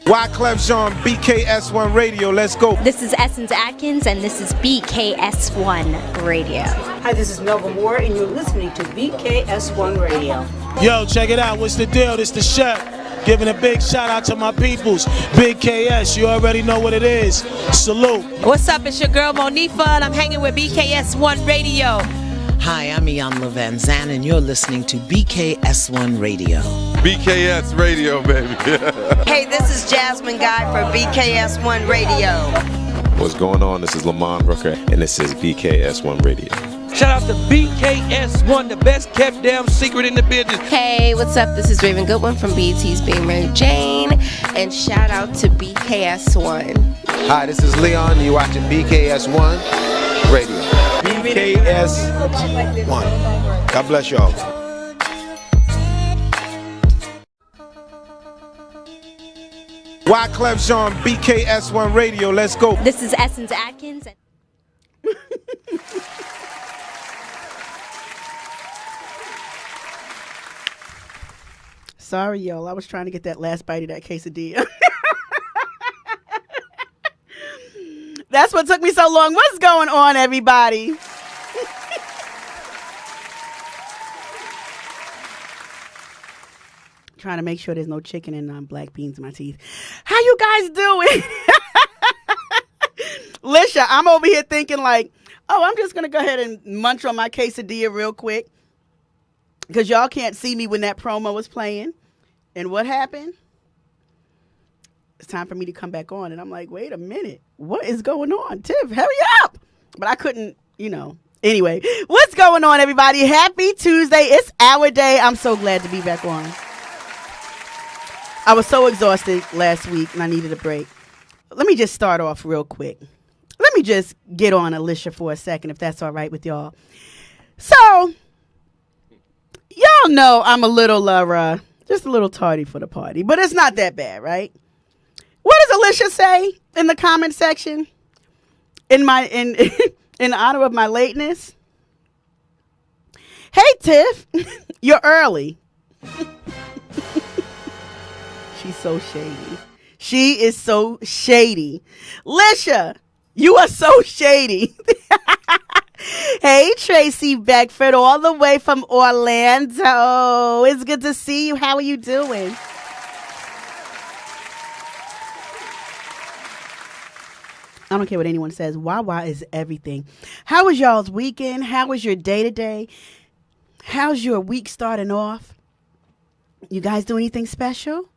Wyclef Jean, BKS1 Radio, let's go. This is Essence Atkins, and this is BKS1 Radio. Hi, this is Melba Moore, and you're listening to BKS1 Radio. Yo, check it out. What's the deal? This the chef. Giving a big shout out to my peoples. Big KS, you already know what it is. Salute. What's up? It's your girl Monifa, and I'm hanging with BKS1 Radio. Hi, I'm Iyanla Van Zandt, and you're listening to BKS1 Radio. BKS Radio, baby. Hey, this is Jasmine Guy for BKS1 Radio. What's going on? This is Lamont Brooker, and this is BKS1 Radio. Shout out to BKS1, the best kept damn secret in the business. Hey, what's up? This is Raven Goodwin from BET's Being Mary Jane, and shout out to BKS1. Hi, this is Leon, and you're watching BKS1 Radio. BKS1. God bless y'all. Wyclef Jean, BKS1 Radio, let's go. This is Essence Atkins. Sorry, y'all. I was trying to get that last bite of that quesadilla. That's what took me so long. What's going on, everybody? Trying to make sure there's no chicken and black beans in my teeth. How you guys doing? Lisha, I'm over here thinking like, oh, I'm just going to go ahead and munch on my quesadilla real quick. Because y'all can't see me when that promo was playing. And what happened? It's time for me to come back on. And I'm like, wait a minute. What is going on? Tiff, hurry up. But I couldn't, Anyway, what's going on, everybody? Happy Tuesday. It's our day. I'm so glad to be back on. I was so exhausted last week and I needed a break. Let me just start off real quick. Let me just get on Alicia for a second, if that's all right with y'all. So, y'all know I'm a little, just a little tardy for the party, but it's not that bad, right? What does Alicia say in the comment section in honor of my lateness? Hey, Tiff, you're early. She's so shady. She is so shady. Lisha, you are so shady. Hey, Tracy Beckford, all the way from Orlando. It's good to see you. How are you doing? I don't care what anyone says. Wawa is everything. How was y'all's weekend? How was your day today? How's your week starting off? You guys do anything special?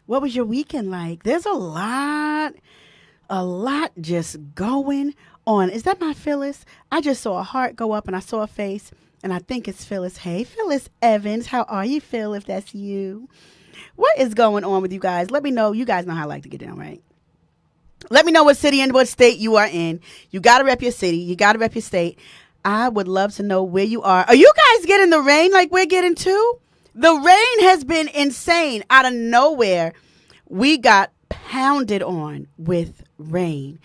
What was your weekend like? There's a lot just going on. Is that my Phyllis? I just saw a heart go up and I saw a face and I think it's Phyllis. Hey, Phyllis Evans. How are you, Phil, if that's you? What is going on with you guys? Let me know. You guys know how I like to get down, right? Let me know what city and what state you are in. You got to rep your city. You got to rep your state. I would love to know where you are. Are you guys getting the rain like we're getting too? The rain has been insane. Out of nowhere, we got pounded on with rain.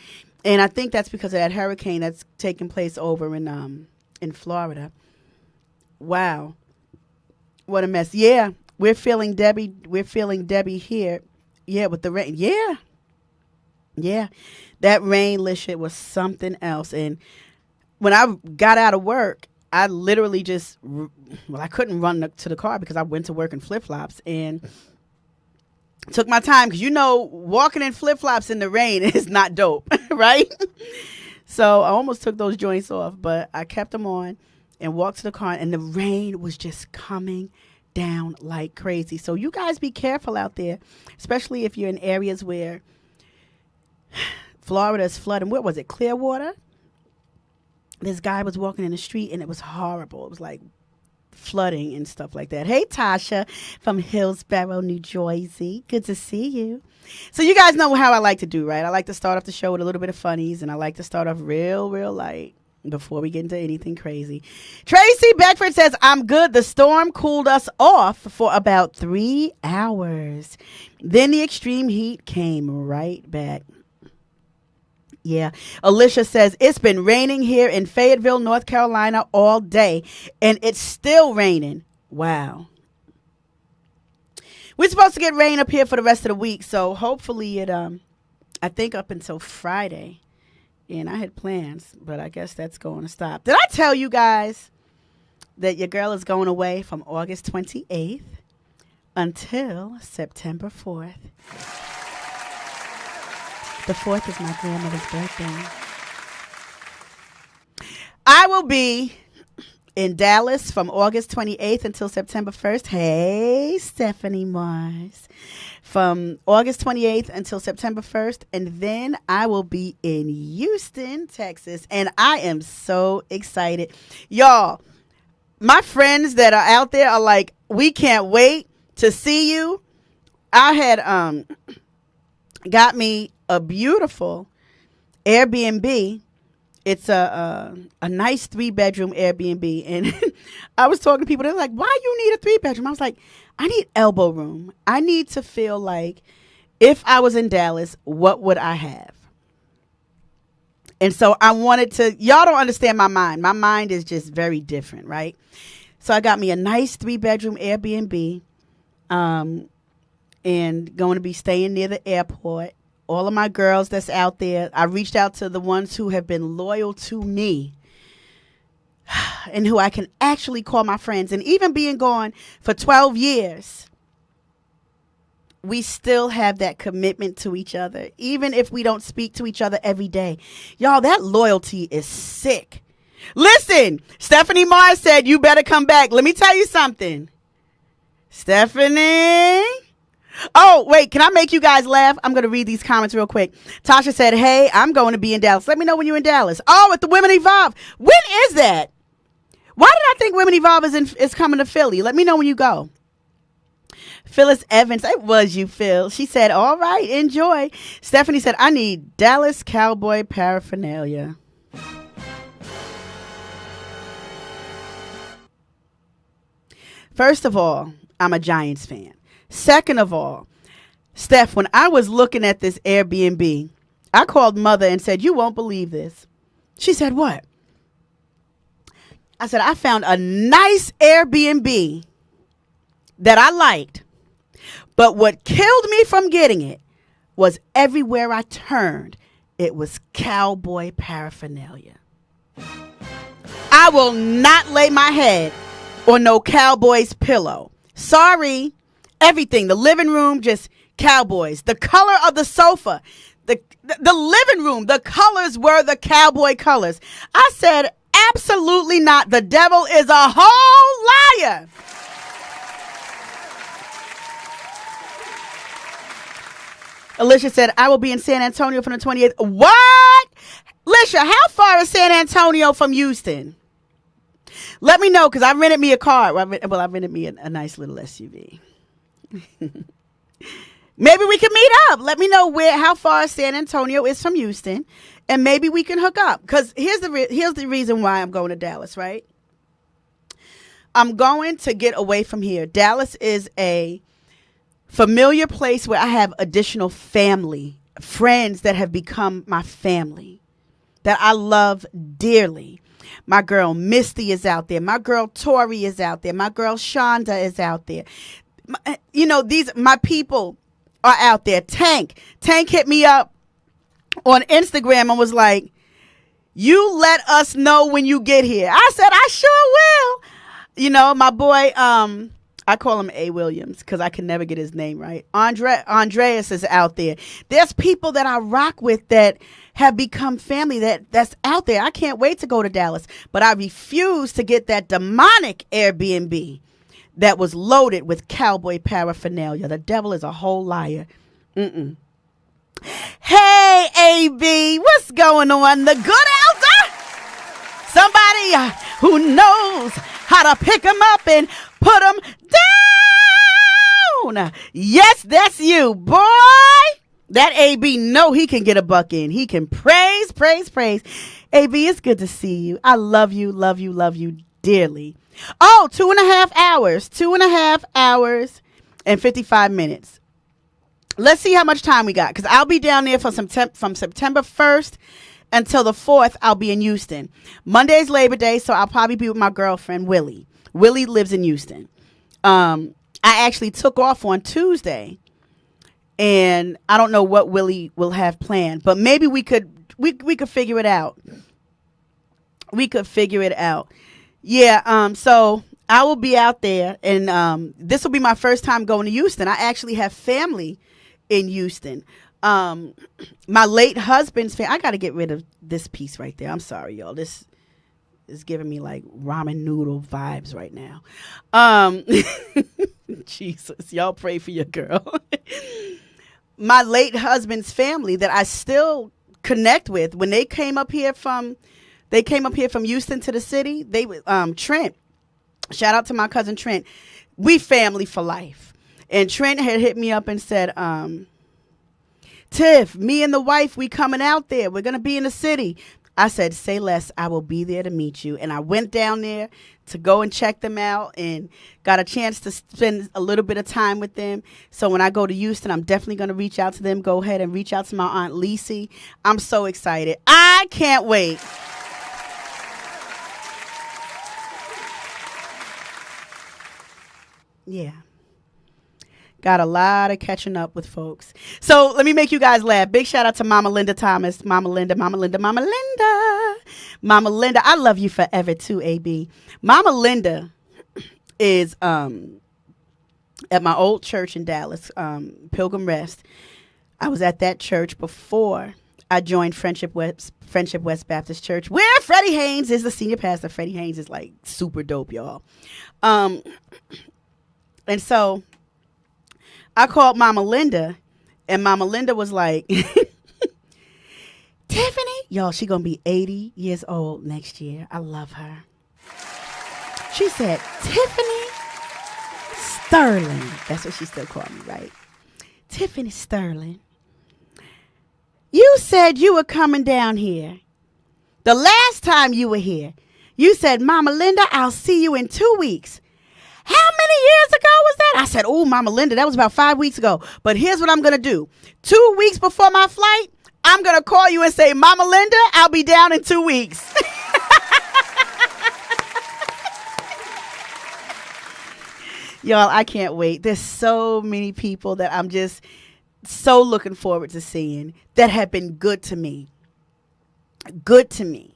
And I think that's because of that hurricane that's taking place over in Florida. Wow. What a mess. Yeah, we're feeling Debbie. We're feeling Debbie here. Yeah, with the rain. Yeah. Yeah. That rain, Lisha, was something else. And when I got out of work, I literally I couldn't run to the car because I went to work in flip-flops and took my time because, walking in flip-flops in the rain is not dope, right? So I almost took those joints off, but I kept them on and walked to the car, and the rain was just coming down like crazy. So you guys be careful out there, especially if you're in areas where Florida is flooding. What was it, Clearwater? This guy was walking in the street, and it was horrible. It was like flooding and stuff like that. Hey, Tasha from Hillsborough, New Jersey. Good to see you. So you guys know how I like to do, right? I like to start off the show with a little bit of funnies, and I like to start off real, real light before we get into anything crazy. Tracy Beckford says, I'm good. The storm cooled us off for about 3 hours. Then the extreme heat came right back. Yeah. Alicia says, it's been raining here in Fayetteville, North Carolina all day, and it's still raining. Wow. We're supposed to get rain up here for the rest of the week, so hopefully it I think up until Friday. And I had plans, but I guess that's going to stop. Did I tell you guys that your girl is going away from August 28th until September 4th? The 4th is my grandmother's birthday. I will be in Dallas from August 28th until September 1st. Hey, Stephanie Mars. From August 28th until September 1st. And then I will be in Houston, Texas. And I am so excited. Y'all, my friends that are out there are like, we can't wait to see you. I had got me a beautiful Airbnb. It's a nice 3-bedroom Airbnb. And I was talking to people, they're like, why you need a 3-bedroom? I was like, I need elbow room. I need to feel like if I was in Dallas, what would I have? And so I wanted to, y'all don't understand my mind. My mind is just very different, right? So I got me a nice 3-bedroom Airbnb and going to be staying near the airport. All of my girls that's out there, I reached out to the ones who have been loyal to me and who I can actually call my friends. And even being gone for 12 years, we still have that commitment to each other, even if we don't speak to each other every day. Y'all, that loyalty is sick. Listen, Stephanie Mars said, you better come back. Let me tell you something. Stephanie. Oh, wait, can I make you guys laugh? I'm going to read these comments real quick. Tasha said, hey, I'm going to be in Dallas. Let me know when you're in Dallas. Oh, at the Women Evolve. When is that? Why did I think Women Evolve is coming to Philly? Let me know when you go. Phyllis Evans, it was you, Phil. She said, all right, enjoy. Stephanie said, I need Dallas Cowboy paraphernalia. First of all, I'm a Giants fan. Second of all, Steph, when I was looking at this Airbnb, I called Mother and said, you won't believe this. She said, what? I said, I found a nice Airbnb that I liked, but what killed me from getting it was everywhere I turned, it was cowboy paraphernalia. I will not lay my head on no Cowboys pillow. Sorry. Everything, the living room, just Cowboys. The color of the sofa, the living room, the colors were the cowboy colors. I said, absolutely not. The devil is a whole liar. Alicia said, I will be in San Antonio from the 28th. What? Alicia, how far is San Antonio from Houston? Let me know, because I rented me a car. I rented me a nice little SUV. Maybe we can meet up. Let me know how far San Antonio is from Houston, and maybe we can hook up. Because here's the reason why I'm going to Dallas, right? I'm going to get away from here. Dallas is a familiar place where I have additional family, friends that have become my family, that I love dearly. My girl Misty is out there. My girl Tori is out there. My girl Shonda is out there. My people are out there. Tank hit me up on Instagram and was like, you let us know when you get here. I said, I sure will. My boy, I call him A. Williams because I can never get his name right. Andreas is out there. There's people that I rock with that have become family that's out there. I can't wait to go to Dallas, but I refuse to get that demonic Airbnb that was loaded with cowboy paraphernalia. The devil is a whole liar. Mm-mm. Hey, AB, what's going on? The good elder? Somebody who knows how to pick them up and put them down. Yes, that's you, boy. That AB know he can get a buck in. He can praise. AB, it's good to see you. I love you dearly. Oh, 2.5 hours. 2.5 hours and 55 minutes. Let's see how much time we got, because I'll be down there from September 1st until the 4th. I'll be in Houston. Monday's Labor Day, so I'll probably be with my girlfriend, Willie. Willie lives in Houston. I I actually took off on Tuesday, and I don't know what Willie will have planned, but maybe we could figure it out. We could figure it out. Yeah. So I will be out there, and this will be my first time going to Houston. I actually have family in Houston. My late husband's family. I got to get rid of this piece right there. I'm sorry, y'all. This is giving me like ramen noodle vibes right now. Jesus, y'all pray for your girl. My late husband's family that I still connect with, when they came up here from Houston to the city, they Trent. Shout out to my cousin Trent. We family for life. And Trent had hit me up and said, Tiff, me and the wife, we coming out there. We're gonna be in the city. I said, say less, I will be there to meet you. And I went down there to go and check them out and got a chance to spend a little bit of time with them. So when I go to Houston, I'm definitely going to reach out to them. Go ahead and reach out to my Aunt Lacey. I'm so excited. I can't wait. Yeah. Got a lot of catching up with folks. So let me make you guys laugh. Big shout out to Mama Linda Thomas. Mama Linda, Mama Linda, Mama Linda. Mama Linda, I love you forever too, AB. Mama Linda is at my old church in Dallas, Pilgrim Rest. I was at that church before I joined Friendship West Baptist Church, where Freddie Haynes is the senior pastor. Freddie Haynes is like super dope, y'all. And so I called Mama Linda, and Mama Linda was like, Tiffany, y'all, she gonna be 80 years old next year. I love her. She said, Tiffany Sterling. That's what she still called me, right? Tiffany Sterling. You said you were coming down here. The last time you were here, you said, Mama Linda, I'll see you in 2 weeks. How many years ago was that? I said, oh, Mama Linda, that was about 5 weeks ago. But here's what I'm going to do. 2 weeks before my flight, I'm going to call you and say, Mama Linda, I'll be down in 2 weeks. Y'all, I can't wait. There's so many people that I'm just so looking forward to seeing that have been good to me. Good to me.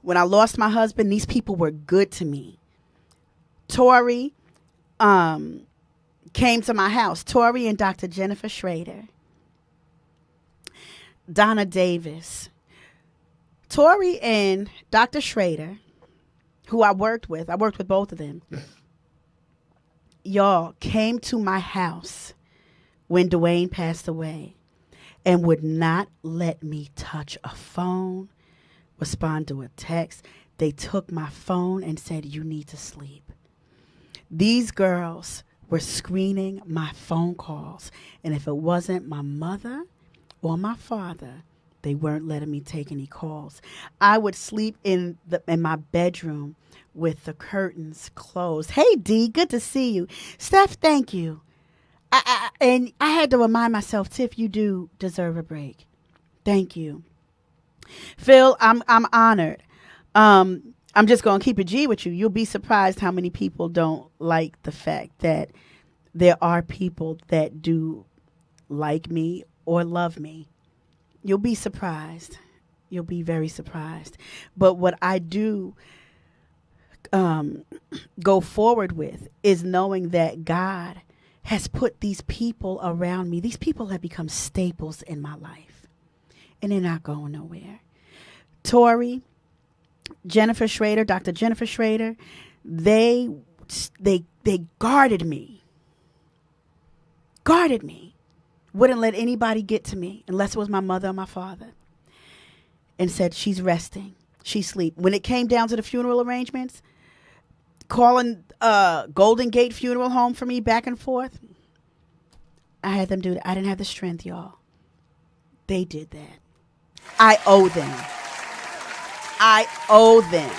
When I lost my husband, these people were good to me. Tori came to my house. Tori and Dr. Jennifer Schrader. Donna Davis. Tori and Dr. Schrader, who I worked with both of them. Y'all came to my house when Dwayne passed away and would not let me touch a phone, respond to a text. They took my phone and said, you need to sleep. These girls were screening my phone calls. And if it wasn't my mother or my father, they weren't letting me take any calls. I would sleep in my bedroom with the curtains closed. Hey, D, good to see you. Steph, thank you. And I had to remind myself, Tiff, you do deserve a break. Thank you. Phil, I'm honored. I'm just going to keep it G with you. You'll be surprised how many people don't like the fact that there are people that do like me or love me. You'll be surprised. You'll be very surprised. But what I do go forward with is knowing that God has put these people around me. These people have become staples in my life, and they're not going nowhere. Tori, Jennifer Schrader, Dr. Jennifer Schrader, they guarded me. Guarded me. Wouldn't let anybody get to me unless it was my mother or my father. And said, she's resting. She's asleep. When it came down to the funeral arrangements, calling Golden Gate Funeral Home for me back and forth, I had them do that. I didn't have the strength, y'all. They did that. I owe them. I owe them.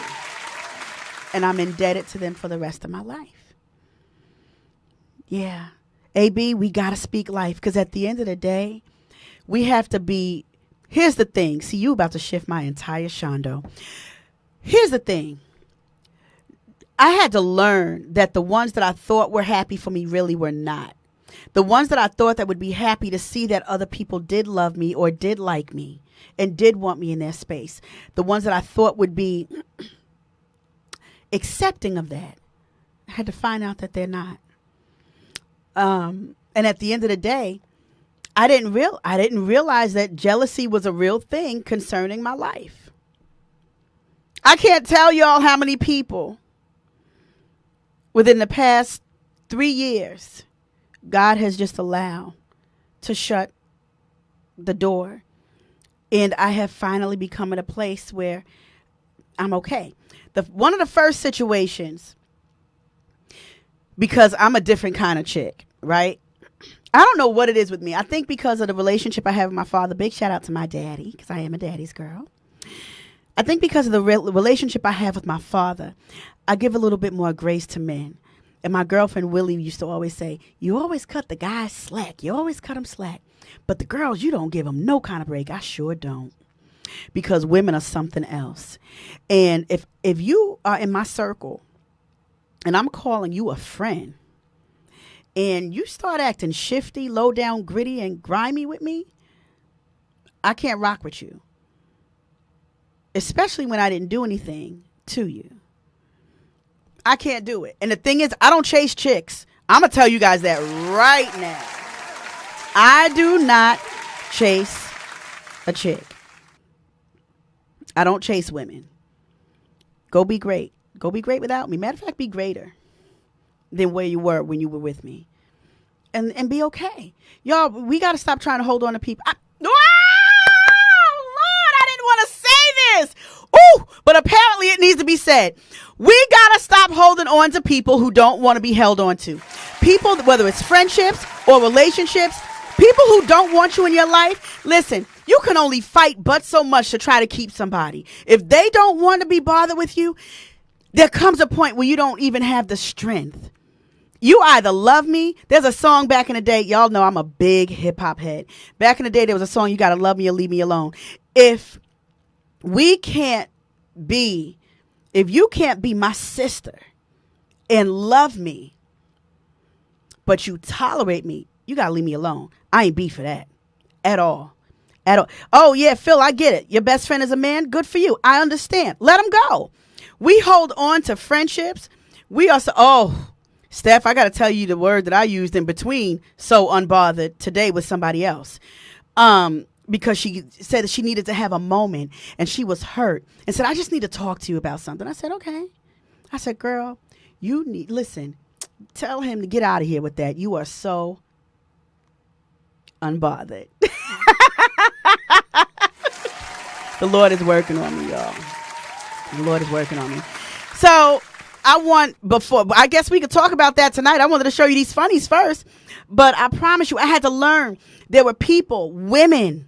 And I'm indebted to them for the rest of my life. Yeah. AB, we got to speak life, because at the end of the day, we have to be, here's the thing. See, you about to shift my entire shondo. Here's the thing. I had to learn that the ones that I thought were happy for me really were not. The ones that I thought that would be happy to see that other people did love me or did like me and did want me in their space. The ones that I thought would be accepting of that. I had to find out that they're not. And at the end of the day, I didn't realize that jealousy was a real thing concerning my life. I can't tell y'all how many people within the past 3 years God has just allowed to shut the door. And I have finally become at a place where I'm okay. One of the first situations, because I'm a different kind of chick, right? I don't know what it is with me. I think because of the relationship I have with my father, big shout out to my daddy, because I am a daddy's girl. I think because of the relationship I have with my father, I give a little bit more grace to men. And my girlfriend Willie used to always say, you always cut the guys slack. You always cut them slack. But the girls, you don't give them no kind of break. I sure don't. Because women are something else. And if you are in my circle and I'm calling you a friend and you start acting shifty, low down, gritty, and grimy with me, I can't rock with you. Especially when I didn't do anything to you. I can't do it. And the thing is, I don't chase chicks. I'm going to tell you guys that right now. I do not chase a chick. I don't chase women. Go be great. Go be great without me. Matter of fact, be greater than where you were when you were with me. And be okay. Y'all, we got to stop trying to hold on to people. Lord, I didn't want to say this. Ooh, but apparently it needs to be said. We got to stop holding on to people who don't want to be held on to. People, whether it's friendships or relationships, people who don't want you in your life, listen, you can only fight but so much to try to keep somebody. If they don't want to be bothered with you, there comes a point where you don't even have the strength. You either love me. There's a song back in the day. Y'all know I'm a big hip hop head. Back in the day, there was a song, you got to love me or leave me alone. If you can't be my sister and love me, but you tolerate me, you got to leave me alone. I ain't beef for that at all. At all. Oh, yeah, Phil, I get it. Your best friend is a man. Good for you. I understand. Let him go. We hold on to friendships. We are Steph, I got to tell you the word that I used in between so unbothered today with somebody else. Because she said that she needed to have a moment and she was hurt and said, I just need to talk to you about something. I said, okay. I said, girl, listen, tell him to get out of here with that. You are so unbothered. The Lord is working on me, y'all. The Lord is working on me. So I guess we could talk about that tonight. I wanted to show you these funnies first, but I promise you, I had to learn there were people, women,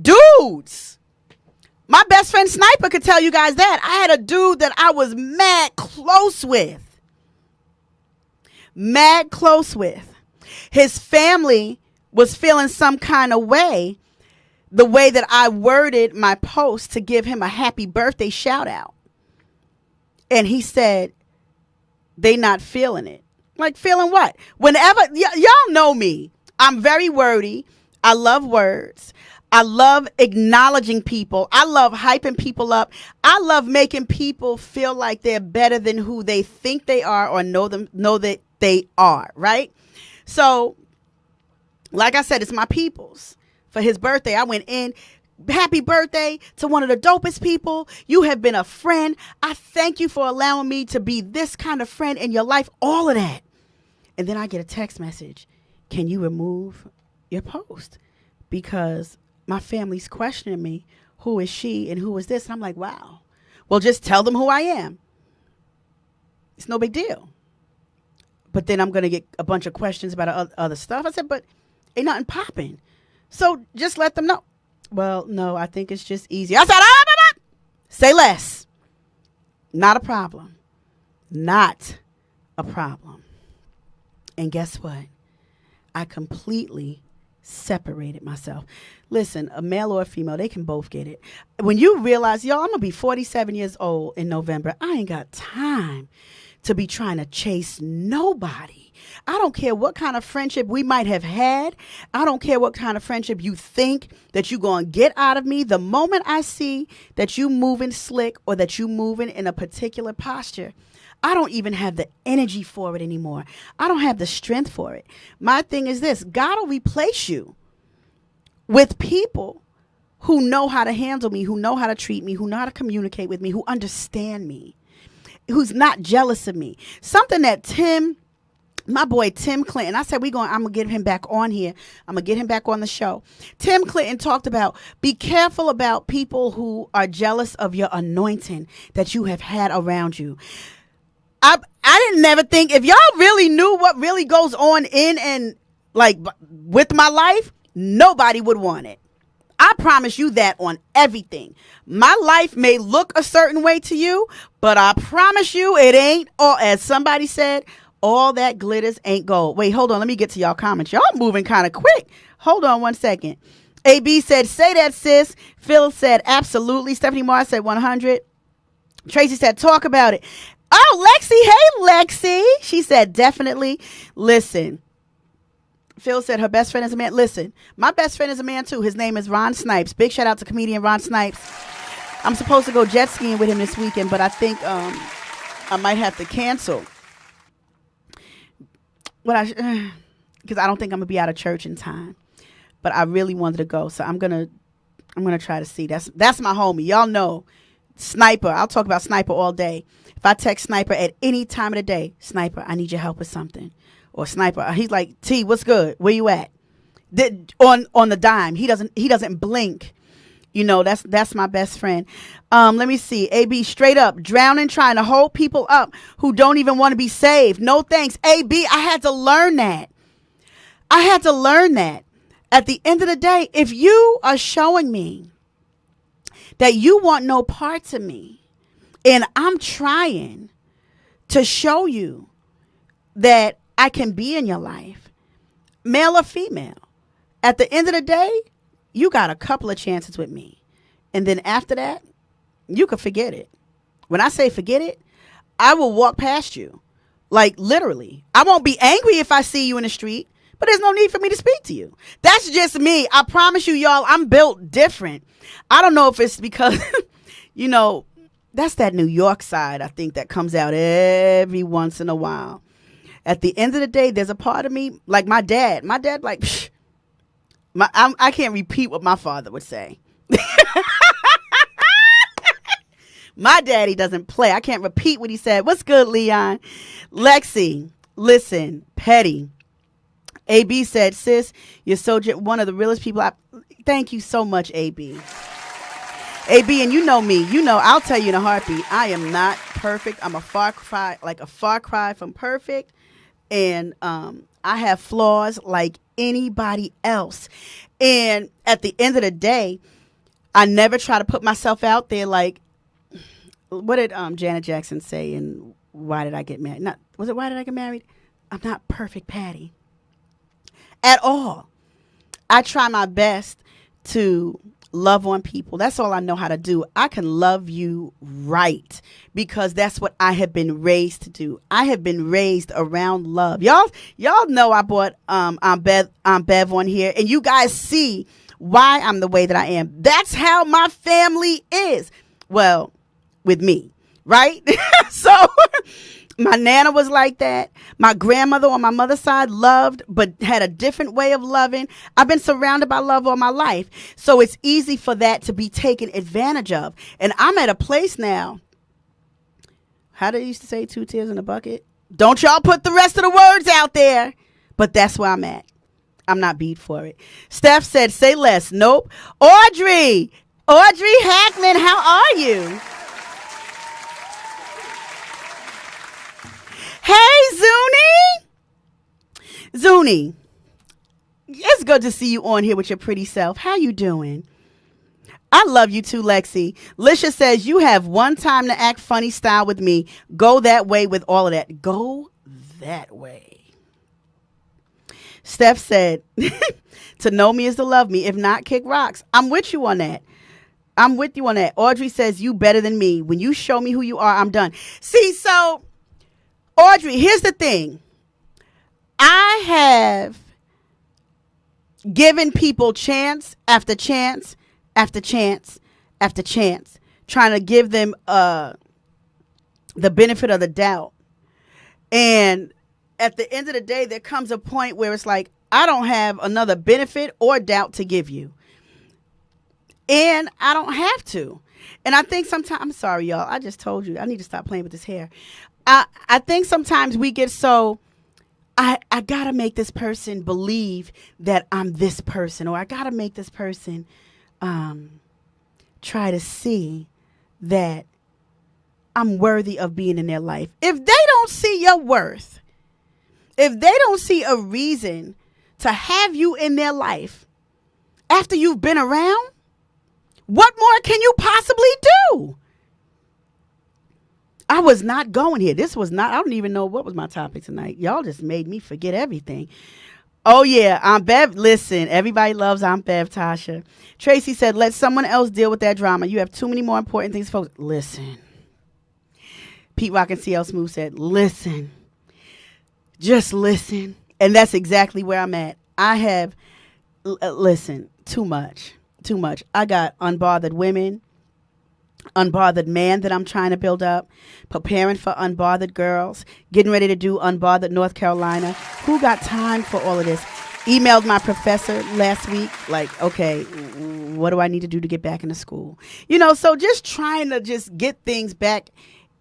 dudes. My best friend Sniper could tell you guys that. I had a dude that I was mad close with. His family was feeling some kind of way, the way that I worded my post to give him a happy birthday shout out. And he said, they not feeling it. Like, feeling what? Whenever, y'all know me. I'm very wordy. I love words. I love acknowledging people. I love hyping people up. I love making people feel like they're better than who they think they are or know that they are, right? So, like I said, it's my people's. For his birthday, I went in. Happy birthday to one of the dopest people. You have been a friend. I thank you for allowing me to be this kind of friend in your life. All of that. And then I get a text message. Can you remove your post? Because my family's questioning me. Who is she and who is this? And I'm like, wow. Well, just tell them who I am. It's no big deal. But then I'm going to get a bunch of questions about other stuff. I said, but ain't nothing popping. So just let them know. Well, no, I think it's just easier. I said, say less. Not a problem. Not a problem. And guess what? I completely separated myself. Listen, a male or a female, they can both get it. When you realize, y'all, I'm going to be 47 years old in November. I ain't got time to be trying to chase nobody. I don't care what kind of friendship we might have had. I don't care what kind of friendship you think that you're going to get out of me. The moment I see that you moving slick or that you moving in a particular posture, I don't even have the energy for it anymore. I don't have the strength for it. My thing is this: God will replace you with people who know how to handle me, who know how to treat me, who know how to communicate with me, who understand me, who's not jealous of me. Something that my boy Tim Clinton, I said I'm going to get him back on here. I'm going to get him back on the show. Tim Clinton talked about, be careful about people who are jealous of your anointing that you have had around you. I didn't never think, if y'all really knew what really goes on in and like with my life, nobody would want it. I promise you that on everything. My life may look a certain way to you, but I promise you it ain't all, as somebody said, all that glitters ain't gold. Wait, hold on. Let me get to y'all comments. Y'all moving kind of quick. Hold on one second. AB said, say that, sis. Phil said, absolutely. Stephanie Moore said 100. Tracy said, talk about it. Oh, Lexi. Hey, Lexi. She said, definitely. Listen. Phil said her best friend is a man. Listen, my best friend is a man too. His name is Ron Snipes. Big shout out to comedian Ron Snipes. I'm supposed to go jet skiing with him this weekend, but I think I might have to cancel. Because I don't think I'm gonna be out of church in time. But I really wanted to go, so I'm gonna try to see. That's my homie. Y'all know Sniper. I'll talk about Sniper all day. If I text Sniper at any time of the day, Sniper, I need your help with something. Or Sniper, he's like, T, what's good? Where you at? On the dime. He doesn't blink. You know, that's my best friend. Let me see. AB, straight up, drowning, trying to hold people up who don't even want to be saved. No thanks. AB, I had to learn that. At the end of the day, if you are showing me that you want no parts of me, and I'm trying to show you that I can be in your life, male or female, at the end of the day, you got a couple of chances with me. And then after that, you can forget it. When I say forget it, I will walk past you. Like literally. I won't be angry if I see you in the street, but there's no need for me to speak to you. That's just me. I promise you, y'all, I'm built different. I don't know if it's because, you know, that's that New York side, I think, that comes out every once in a while. At the end of the day, there's a part of me, like my dad, like, I can't repeat what my father would say. My daddy doesn't play. I can't repeat what he said. What's good, Leon? Lexi, listen, Petty. AB said, sis, you're so one of the realest people. Thank you so much, AB. AB, and you know me. You know, I'll tell you in a heartbeat, I am not perfect. I'm a far cry from perfect. And I have flaws like anybody else. And at the end of the day, I never try to put myself out there like, what did Janet Jackson say in Why Did I Get Married? Was it Why Did I Get Married? I'm not perfect, Patty. At all. I try my best to love on people. That's all I know how to do. I can love you right because that's what I have been raised to do. I have been raised around love. Y'all know I brought Bev on here, and you guys see why I'm the way that I am. That's how my family is. Well, with me, right? So my Nana was like that. My grandmother on my mother's side loved, but had a different way of loving. I've been surrounded by love all my life. So it's easy for that to be taken advantage of. And I'm at a place now. How they used to say 2 tears in a bucket? Don't y'all put the rest of the words out there. But that's where I'm at. I'm not beat for it. Steph said, say less. Nope. Audrey Hackman, how are you? Hey, Zuni, it's good to see you on here with your pretty self. How you doing? I love you too, Lexi. Lisha says, you have one time to act funny style with me. Go that way with all of that. Go that way. Steph said, to know me is to love me. If not, kick rocks. I'm with you on that. I'm with you on that. Audrey says, you better than me. When you show me who you are, I'm done. See, so, Audrey, here's the thing. I have given people chance after chance after chance after chance, trying to give them the benefit of the doubt. And at the end of the day, there comes a point where it's like, I don't have another benefit or doubt to give you. And I don't have to. And I think sometimes, I'm sorry, y'all. I just told you, I need to stop playing with this hair. I think sometimes we get so, I got to make this person believe that I'm this person, or I got to make this person try to see that I'm worthy of being in their life. If they don't see your worth, if they don't see a reason to have you in their life after you've been around, what more can you possibly do? I was not going here. This was not, I don't even know what was my topic tonight. Y'all just made me forget everything. Oh, yeah, Aunt Bev. Listen, everybody loves Aunt Bev, Tasha. Tracy said, let someone else deal with that drama. You have too many more important things, folks. Listen. Pete Rock and CL Smooth said, listen. Just listen. And that's exactly where I'm at. I have, listen, too much. Too much. I got unbothered women, unbothered man that I'm trying to build up, preparing for unbothered girls, getting ready to do unbothered North Carolina. Who got time for all of this? Emailed my professor last week, like, okay, what do I need to do to get back into school? You know, so just trying to just get things back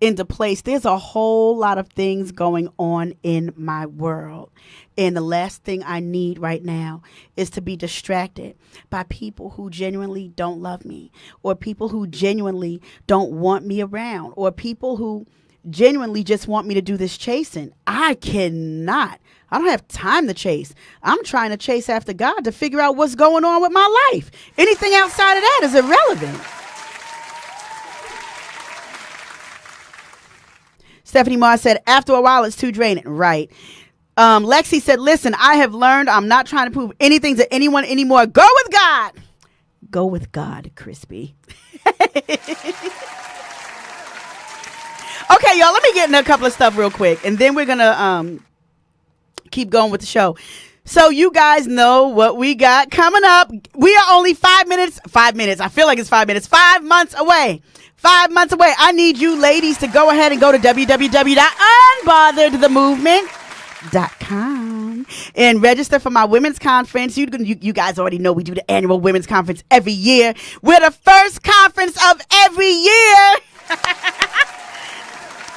into place. There's a whole lot of things going on in my world. And the last thing I need right now is to be distracted by people who genuinely don't love me, or people who genuinely don't want me around, or people who genuinely just want me to do this chasing. I cannot. I don't have time to chase. I'm trying to chase after God to figure out what's going on with my life. Anything outside of that is irrelevant. Stephanie Marr said, after a while, it's too draining. Right. Lexi said, listen, I have learned I'm not trying to prove anything to anyone anymore. Go with God. Go with God, Crispy. Okay, y'all, let me get into a couple of stuff real quick, and then we're going to keep going with the show. So you guys know what we got coming up. We are only 5 minutes. I feel like it's 5 minutes. 5 months away. 5 months away. I need you ladies to go ahead and go to www.unbotheredthemovement.com and register for my women's conference. You guys already know we do the annual women's conference every year. We're the first conference of every year.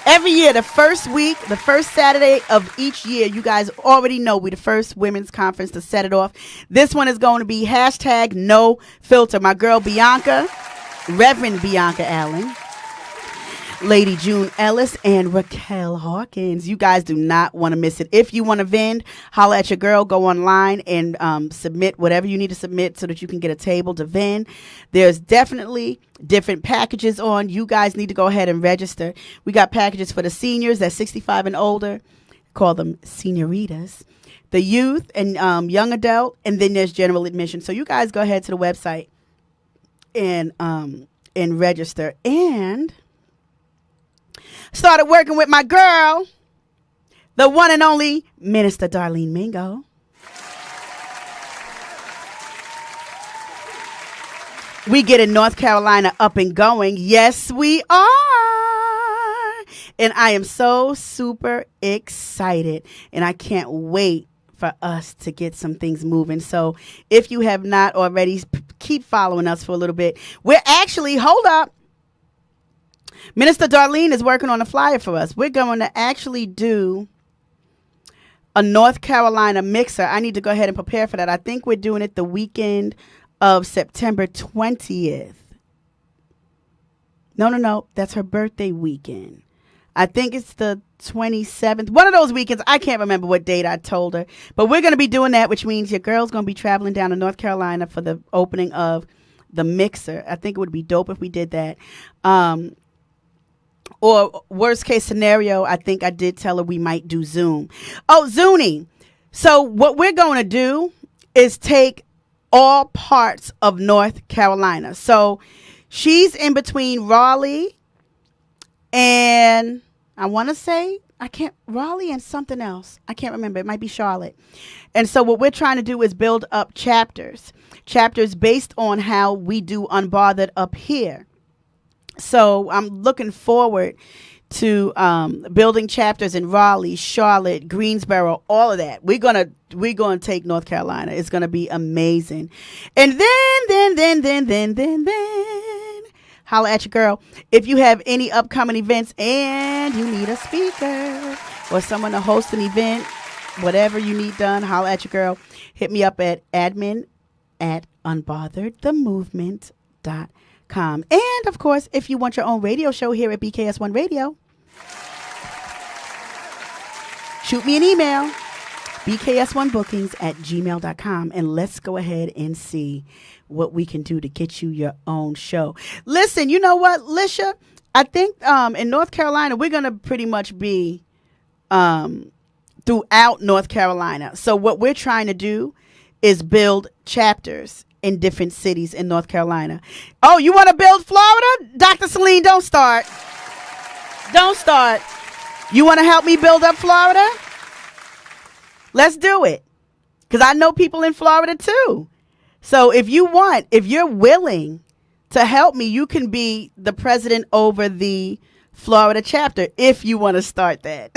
Every year, the first week, the first Saturday of each year, you guys already know we're the first women's conference to set it off. This one is going to be #NoFilter. My girl Bianca, Reverend Bianca Allen, Lady June Ellis, and Raquel Hawkins. You guys do not want to miss it. If you want to vend, holla at your girl. Go online and submit whatever you need to submit so that you can get a table to vend. There's definitely different packages on. You guys need to go ahead and register. We got packages for the seniors that's 65 and older. Call them senioritas. The youth and young adult. And then there's general admission. So you guys go ahead to the website and register. And started working with my girl, the one and only Minister Darlene Mingo. We get in North Carolina up and going. Yes, we are. And I am so super excited. And I can't wait for us to get some things moving. So if you have not already, keep following us for a little bit. We're actually, hold up. Minister Darlene is working on a flyer for us. We're going to actually do a North Carolina mixer. I need to go ahead and prepare for that. I think we're doing it the weekend of September 20th. No. That's her birthday weekend. I think it's the 27th. One of those weekends. I can't remember what date I told her. But we're going to be doing that, which means your girl's going to be traveling down to North Carolina for the opening of the mixer. I think it would be dope if we did that. Or worst case scenario, I think I did tell her we might do Zoom. Oh, Zuni. So what we're going to do is take all parts of North Carolina. So she's in between Raleigh and Raleigh and something else. I can't remember. It might be Charlotte. And so what we're trying to do is build up chapters based on how we do Unbothered up here. So I'm looking forward to building chapters in Raleigh, Charlotte, Greensboro, all of that. We're gonna take North Carolina. It's gonna be amazing. And then holla at your girl. If you have any upcoming events and you need a speaker or someone to host an event, whatever you need done, holla at your girl. Hit me up at admin@unbotheredthemovement.com. And of course, if you want your own radio show here at BKS1 Radio, shoot me an email, bks1bookings@gmail.com, and let's go ahead and see what we can do to get you your own show. Listen, you know what, Lisha? I think in North Carolina, we're going to pretty much be throughout North Carolina. So what we're trying to do is build chapters in different cities in North Carolina. Oh, you want to build Florida? Dr. Celine, don't start. Don't start. You want to help me build up Florida? Let's do it. Because I know people in Florida too. So if you're willing to help me, you can be the president over the Florida chapter if you want to start that.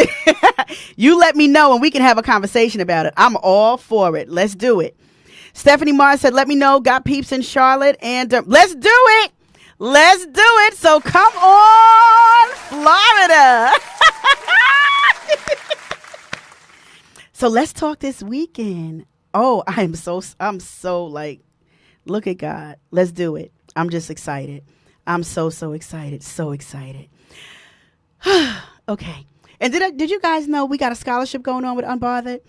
You let me know and we can have a conversation about it. I'm all for it. Let's do it. Stephanie Mars said, let me know. Got peeps in Charlotte and let's do it. Let's do it. So come on, Florida. So let's talk this weekend. Oh, I'm so like, look at God. Let's do it. I'm just excited. I'm so excited. So excited. Okay. And did you guys know we got a scholarship going on with Unbothered?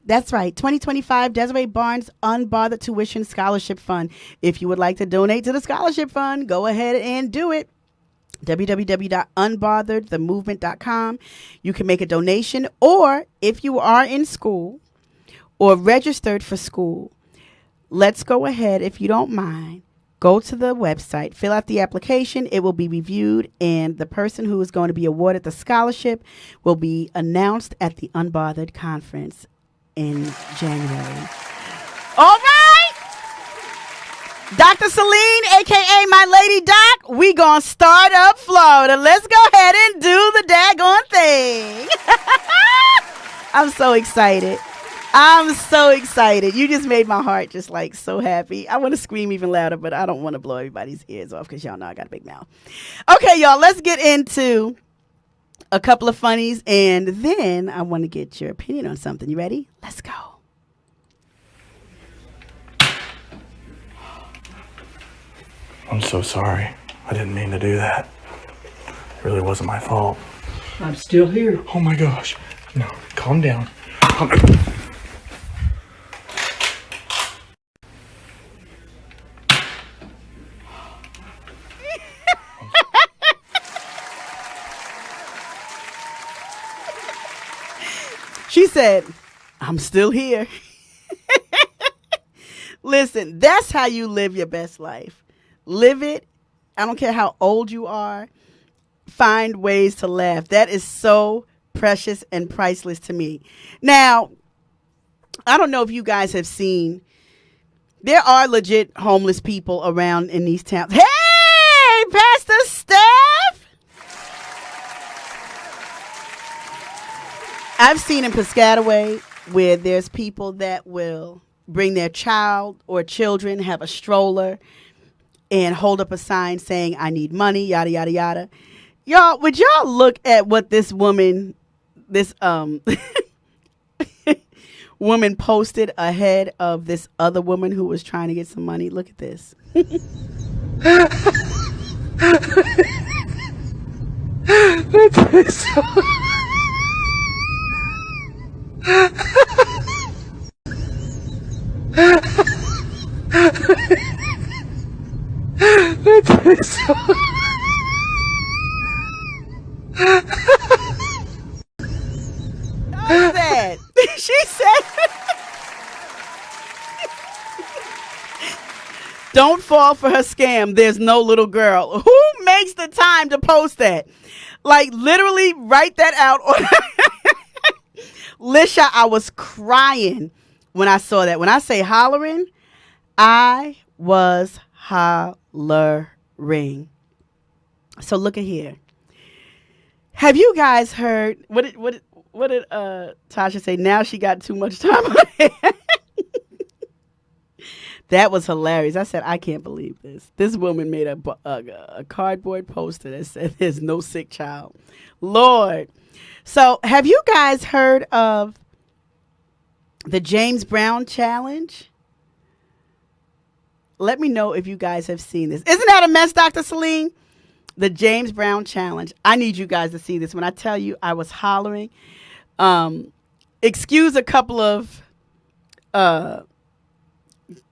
That's right. 2025 Desiree Barnes Unbothered Tuition Scholarship Fund. If you would like to donate to the scholarship fund, go ahead and do it. www.unbotheredthemovement.com. You can make a donation, or if you are in school or registered for school, let's go ahead, if you don't mind, go to the website, fill out the application. It will be reviewed, and the person who is going to be awarded the scholarship will be announced at the Unbothered Conference in January. All right. Dr. Celine, a.k.a. my Lady Doc, we gonna start up Florida. Let's go ahead and do the daggone thing. I'm so excited. I'm so excited. You just made my heart just like so happy. I want to scream even louder, but I don't want to blow everybody's ears off because y'all know I got a big mouth. Okay, y'all, let's get into a couple of funnies, and then I want to get your opinion on something. You ready? Let's go. I'm so sorry. I didn't mean to do that. It really wasn't my fault. I'm still here. Oh my gosh. No, calm down. Calm down. She said, I'm still here. Listen, that's how you live your best life. Live it. I don't care how old you are. Find ways to laugh. That is so precious and priceless to me. Now, I don't know if you guys have seen, there are legit homeless people around in these towns. Hey, Pastor Steph! I've seen in Piscataway where there's people that will bring their child or children, have a stroller, and hold up a sign saying, I need money, yada, yada, yada. Y'all, would y'all look at what this woman, woman posted ahead of this other woman who was trying to get some money? Look at this. That? She said fall for her scam. There's no little girl. Who makes the time to post that? Like, literally write that out. Lisha, I was crying when I saw that. When I say hollering, I was hollering. So look at here. Have you guys heard what did Tasha say? Now she got too much time on her hands. That was hilarious. I said, I can't believe this. This woman made a cardboard poster that said, "There's no sick child." Lord. So have you guys heard of the James Brown challenge? Let me know if you guys have seen this. Isn't that a mess, Dr. Celine? The James Brown challenge. I need you guys to see this. When I tell you I was hollering, excuse a couple of,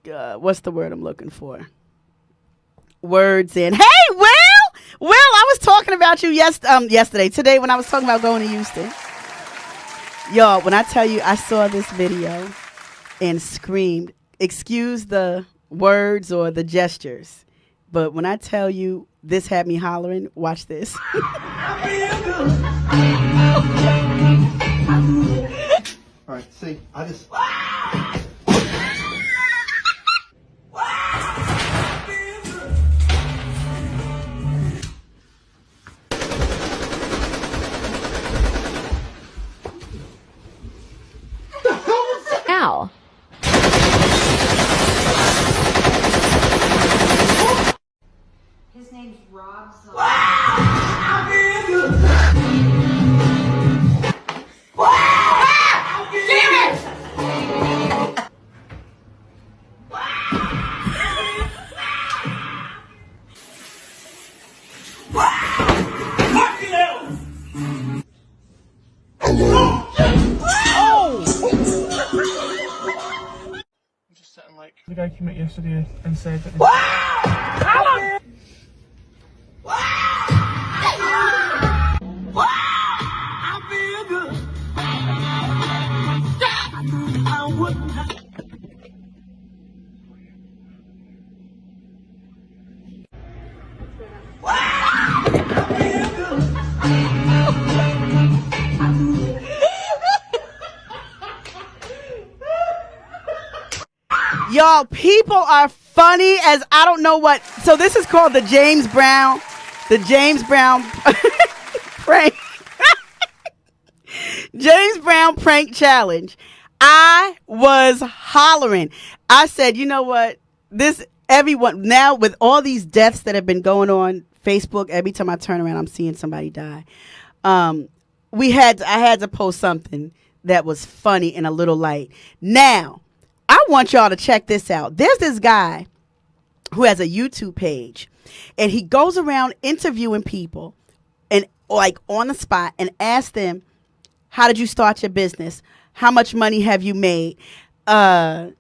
what's the word I'm looking for? Words in. Hey, Will, I was talking about you today when I was talking about going to Houston. Y'all, when I tell you I saw this video and screamed, excuse the words or the gestures, but when I tell you this had me hollering, watch this. All right, see, I just... Now. His name's Rob Zombie. The guy came out yesterday and said that. Y'all, people are funny as I don't know what. So this is called the James Brown prank. James Brown prank challenge. I was hollering. I said, you know what? Everyone now with all these deaths that have been going on Facebook, every time I turn around, I'm seeing somebody die. I had to post something that was funny and a little light. Now, I want y'all to check this out. There's this guy who has a YouTube page, and he goes around interviewing people and like on the spot and asks them, how did you start your business? How much money have you made? Were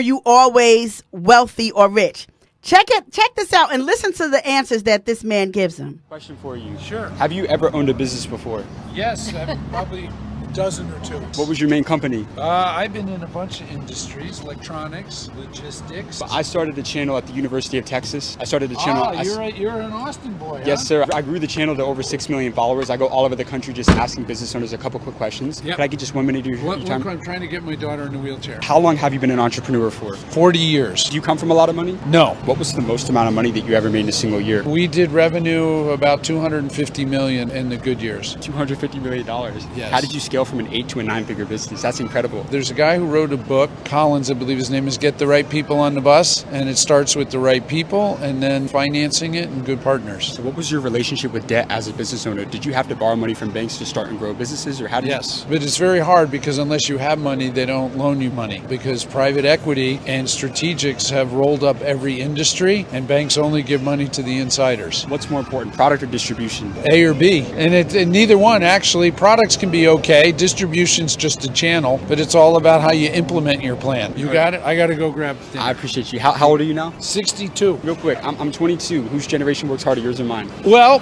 you always wealthy or rich? Check this out and listen to the answers that this man gives him. Question for you. Sure. Have you ever owned a business before? Yes, probably a dozen or two. What was your main company? I've been in a bunch of industries, electronics, logistics. I started a channel at the University of Texas. I started a channel. You're an Austin boy, Yes, huh? sir. I grew the channel to over 6 million followers. I go all over the country just asking business owners a couple quick questions. Yep. Could I get just 1 minute of your time? I'm trying to get my daughter in a wheelchair. How long have you been an entrepreneur for? 40 years. Do you come from a lot of money? No. What was the most amount of money that you ever made in a single year? We did revenue about $250 million in the good years. $250 million? Yes. How did you scale from an 8 to a 9-figure business? That's incredible. There's a guy who wrote a book, Collins, I believe his name is, Get the Right People on the Bus, and it starts with the right people and then financing it and good partners. So what was your relationship with debt as a business owner? Did you have to borrow money from banks to start and grow businesses, or how did Yes, but it's very hard because unless you have money, they don't loan you money, because private equity and strategics have rolled up every industry and banks only give money to the insiders. What's more important, product or distribution? A or B, and neither one actually. Products can be okay, distribution's just a channel, but it's all about how you implement your plan. You got it? I got to go grab the thing. I appreciate you. How old are you now? 62. Real quick, I'm 22. Whose generation works harder, yours or mine? Well,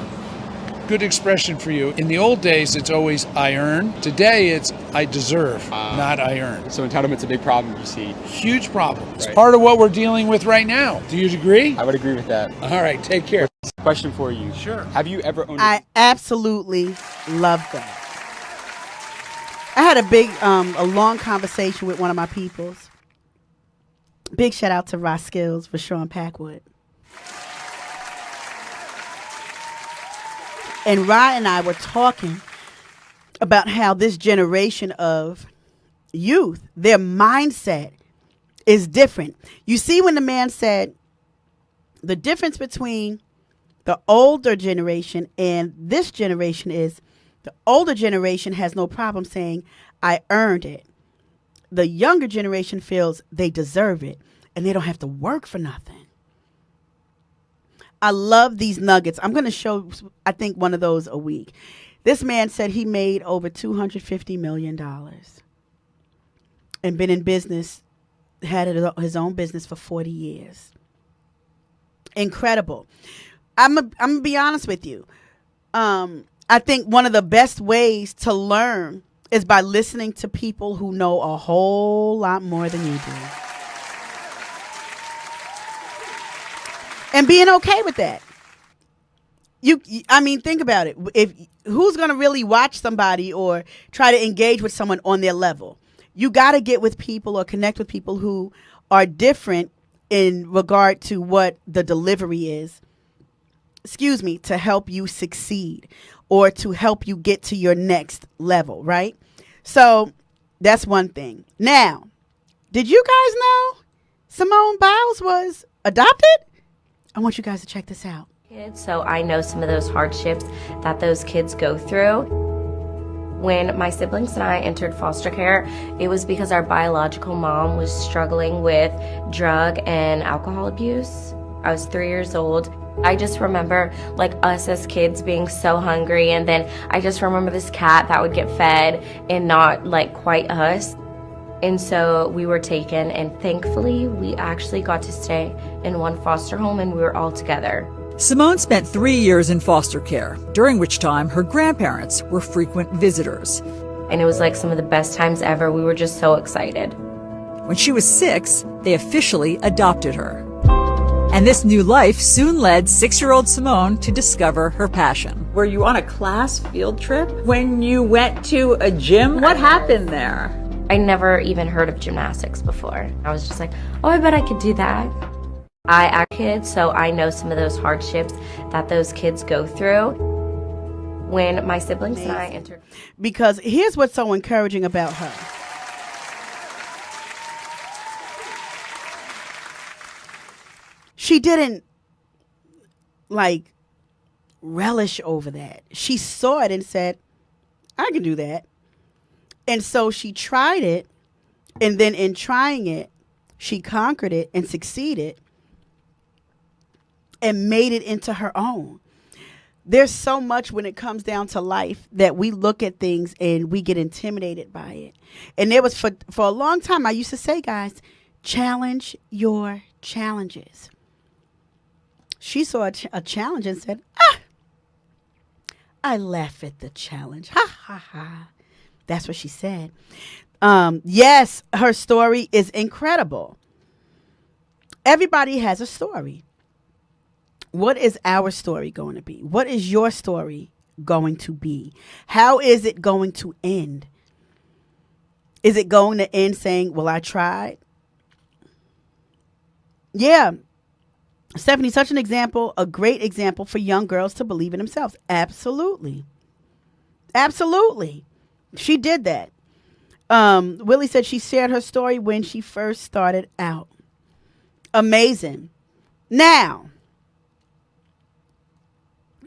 good expression for you. In the old days, it's always I earn. Today, it's I deserve, not I earn. So entitlement's a big problem, you see. Huge problem. It's Right. part of what we're dealing with right now. Do you agree? I would agree with that. All right, take care. Question for you. Sure. Have you ever owned I absolutely love that. I had a long conversation with one of my peoples. Big shout out to Roskills for Sean Packwood. And Rye and I were talking about how this generation of youth, their mindset is different. You see, when the man said the difference between the older generation and this generation is the older generation has no problem saying, I earned it. The younger generation feels they deserve it and they don't have to work for nothing. I love these nuggets. I'm going to show, I think, one of those a week. This man said he made over $250 million and been in business, had his own business for 40 years. Incredible. I'm going to be honest with you. I think one of the best ways to learn is by listening to people who know a whole lot more than you do. And being okay with that. I mean, think about it. Who's going to really watch somebody or try to engage with someone on their level? You got to get with people or connect with people who are different in regard to what the delivery is. To help you succeed or to help you get to your next level, right? So that's one thing. Now, did you guys know Simone Biles was adopted? I want you guys to check this out. So I know some of those hardships that those kids go through. When my siblings and I entered foster care, it was because our biological mom was struggling with drug and alcohol abuse. I was 3 years old. I just remember like us as kids being so hungry, and then I just remember this cat that would get fed and not like quite us. And so we were taken, and thankfully we actually got to stay in one foster home and we were all together. Simone spent 3 years in foster care, during which time her grandparents were frequent visitors. And it was like some of the best times ever. We were just so excited. When she was 6, they officially adopted her. And this new life soon led 6-year-old Simone to discover her passion. Were you on a class field trip? When you went to a gym, what happened there? I never even heard of gymnastics before. I was just like, oh, I bet I could do that. I act kids, so I know some of those hardships that those kids go through. When my siblings and I entered. Because here's what's so encouraging about her. She didn't like relish over that. She saw it and said, I can do that. And so she tried it, and then in trying it, she conquered it and succeeded and made it into her own. There's so much when it comes down to life that we look at things and we get intimidated by it. And there was for a long time, I used to say, guys, challenge your challenges. She saw a challenge and said, I laugh at the challenge. Ha, ha, ha. That's what she said. Yes, her story is incredible. Everybody has a story. What is our story going to be? What is your story going to be? How is it going to end? Is it going to end saying, well, I tried? Yeah. Stephanie, such an example, a great example for young girls to believe in themselves. Absolutely. Absolutely. She did that. Willie said she shared her story when she first started out. Amazing. Now,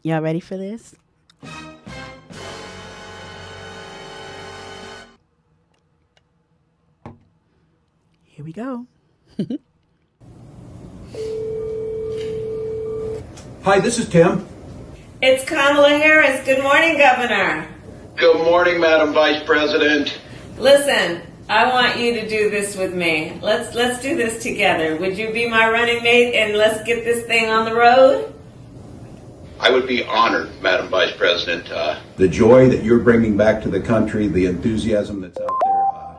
y'all ready for this? Here we go. Hi, this is Tim. It's Kamala Harris. Good morning, Governor. Good morning, Madam Vice President. Listen, I want you to do this with me. Let's do this together. Would you be my running mate and let's get this thing on the road? I would be honored, Madam Vice President. The joy that you're bringing back to the country, the enthusiasm that's out there,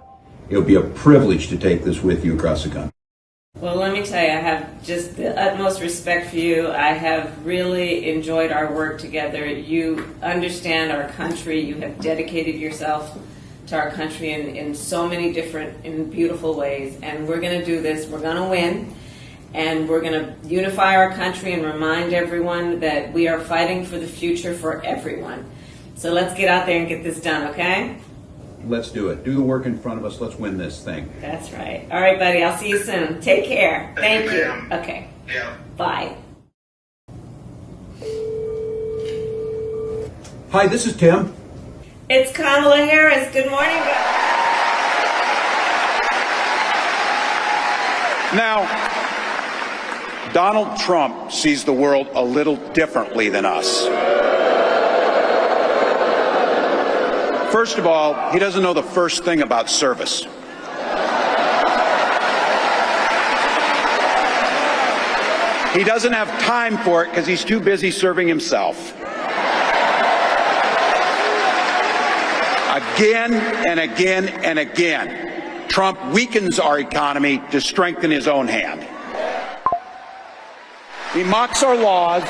it'll be a privilege to take this with you across the country. Well, let me tell you, I have just the utmost respect for you. I have really enjoyed our work together. You understand our country. You have dedicated yourself to our country in so many different and beautiful ways. And we're going to do this. We're going to win. And we're going to unify our country and remind everyone that we are fighting for the future for everyone. So let's get out there and get this done, okay? Let's do it. Do the work in front of us. Let's win this thing. That's right. All right, buddy. I'll see you soon. Take care. Thank you. Okay. Yeah. Bye. Hi, this is Tim. It's Kamala Harris. Good morning, guys. Now, Donald Trump sees the world a little differently than us. First of all, he doesn't know the first thing about service. He doesn't have time for it because he's too busy serving himself. Again and again and again, Trump weakens our economy to strengthen his own hand. He mocks our laws.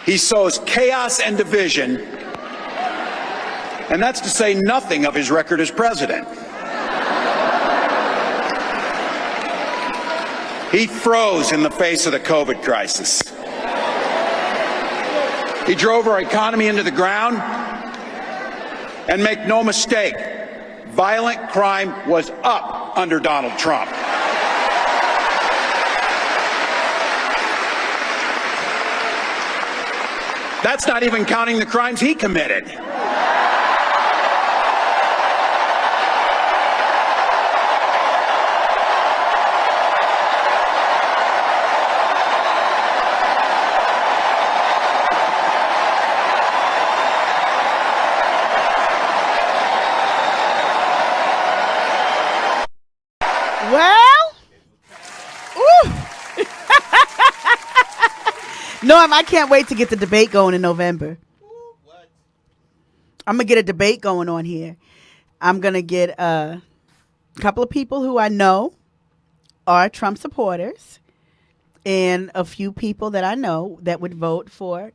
He sows chaos and division. And that's to say nothing of his record as president. He froze in the face of the COVID crisis. He drove our economy into the ground. And make no mistake, violent crime was up under Donald Trump. That's not even counting the crimes he committed. Well, ooh. Norm, I can't wait to get the debate going in November. I'm going to get a debate going on here. I'm going to get a couple of people who I know are Trump supporters and a few people that I know that would vote for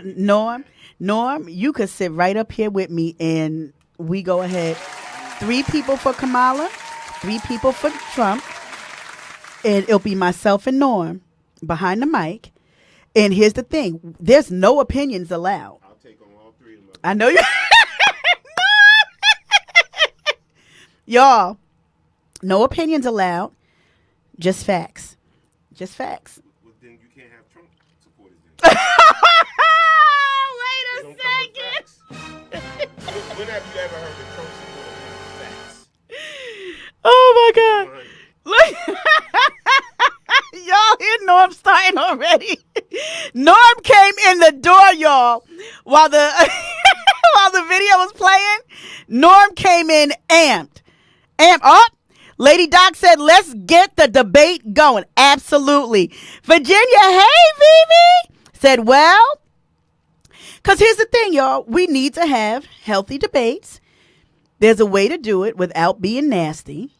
Norm. Norm, you could sit right up here with me and we go ahead. 3 people for Kamala, 3 people for Trump, and it'll be myself and Norm behind the mic. And here's the thing. There's no opinions allowed. I'll take on all 3 of them. I know you. Y'all, no opinions allowed. Just facts. Just facts. Well, then you can't have Trump supporters then. Wait a second. When have you ever heard of Trump supporters facts? Oh my God. Look. Y'all hear Norm starting already? Norm came in the door, y'all, while the while the video was playing. Norm came in amped. Up. Lady Doc said, let's get the debate going. Absolutely. Virginia, hey, Vivi, said, well, because here's the thing, y'all. We need to have healthy debates. There's a way to do it without being nasty.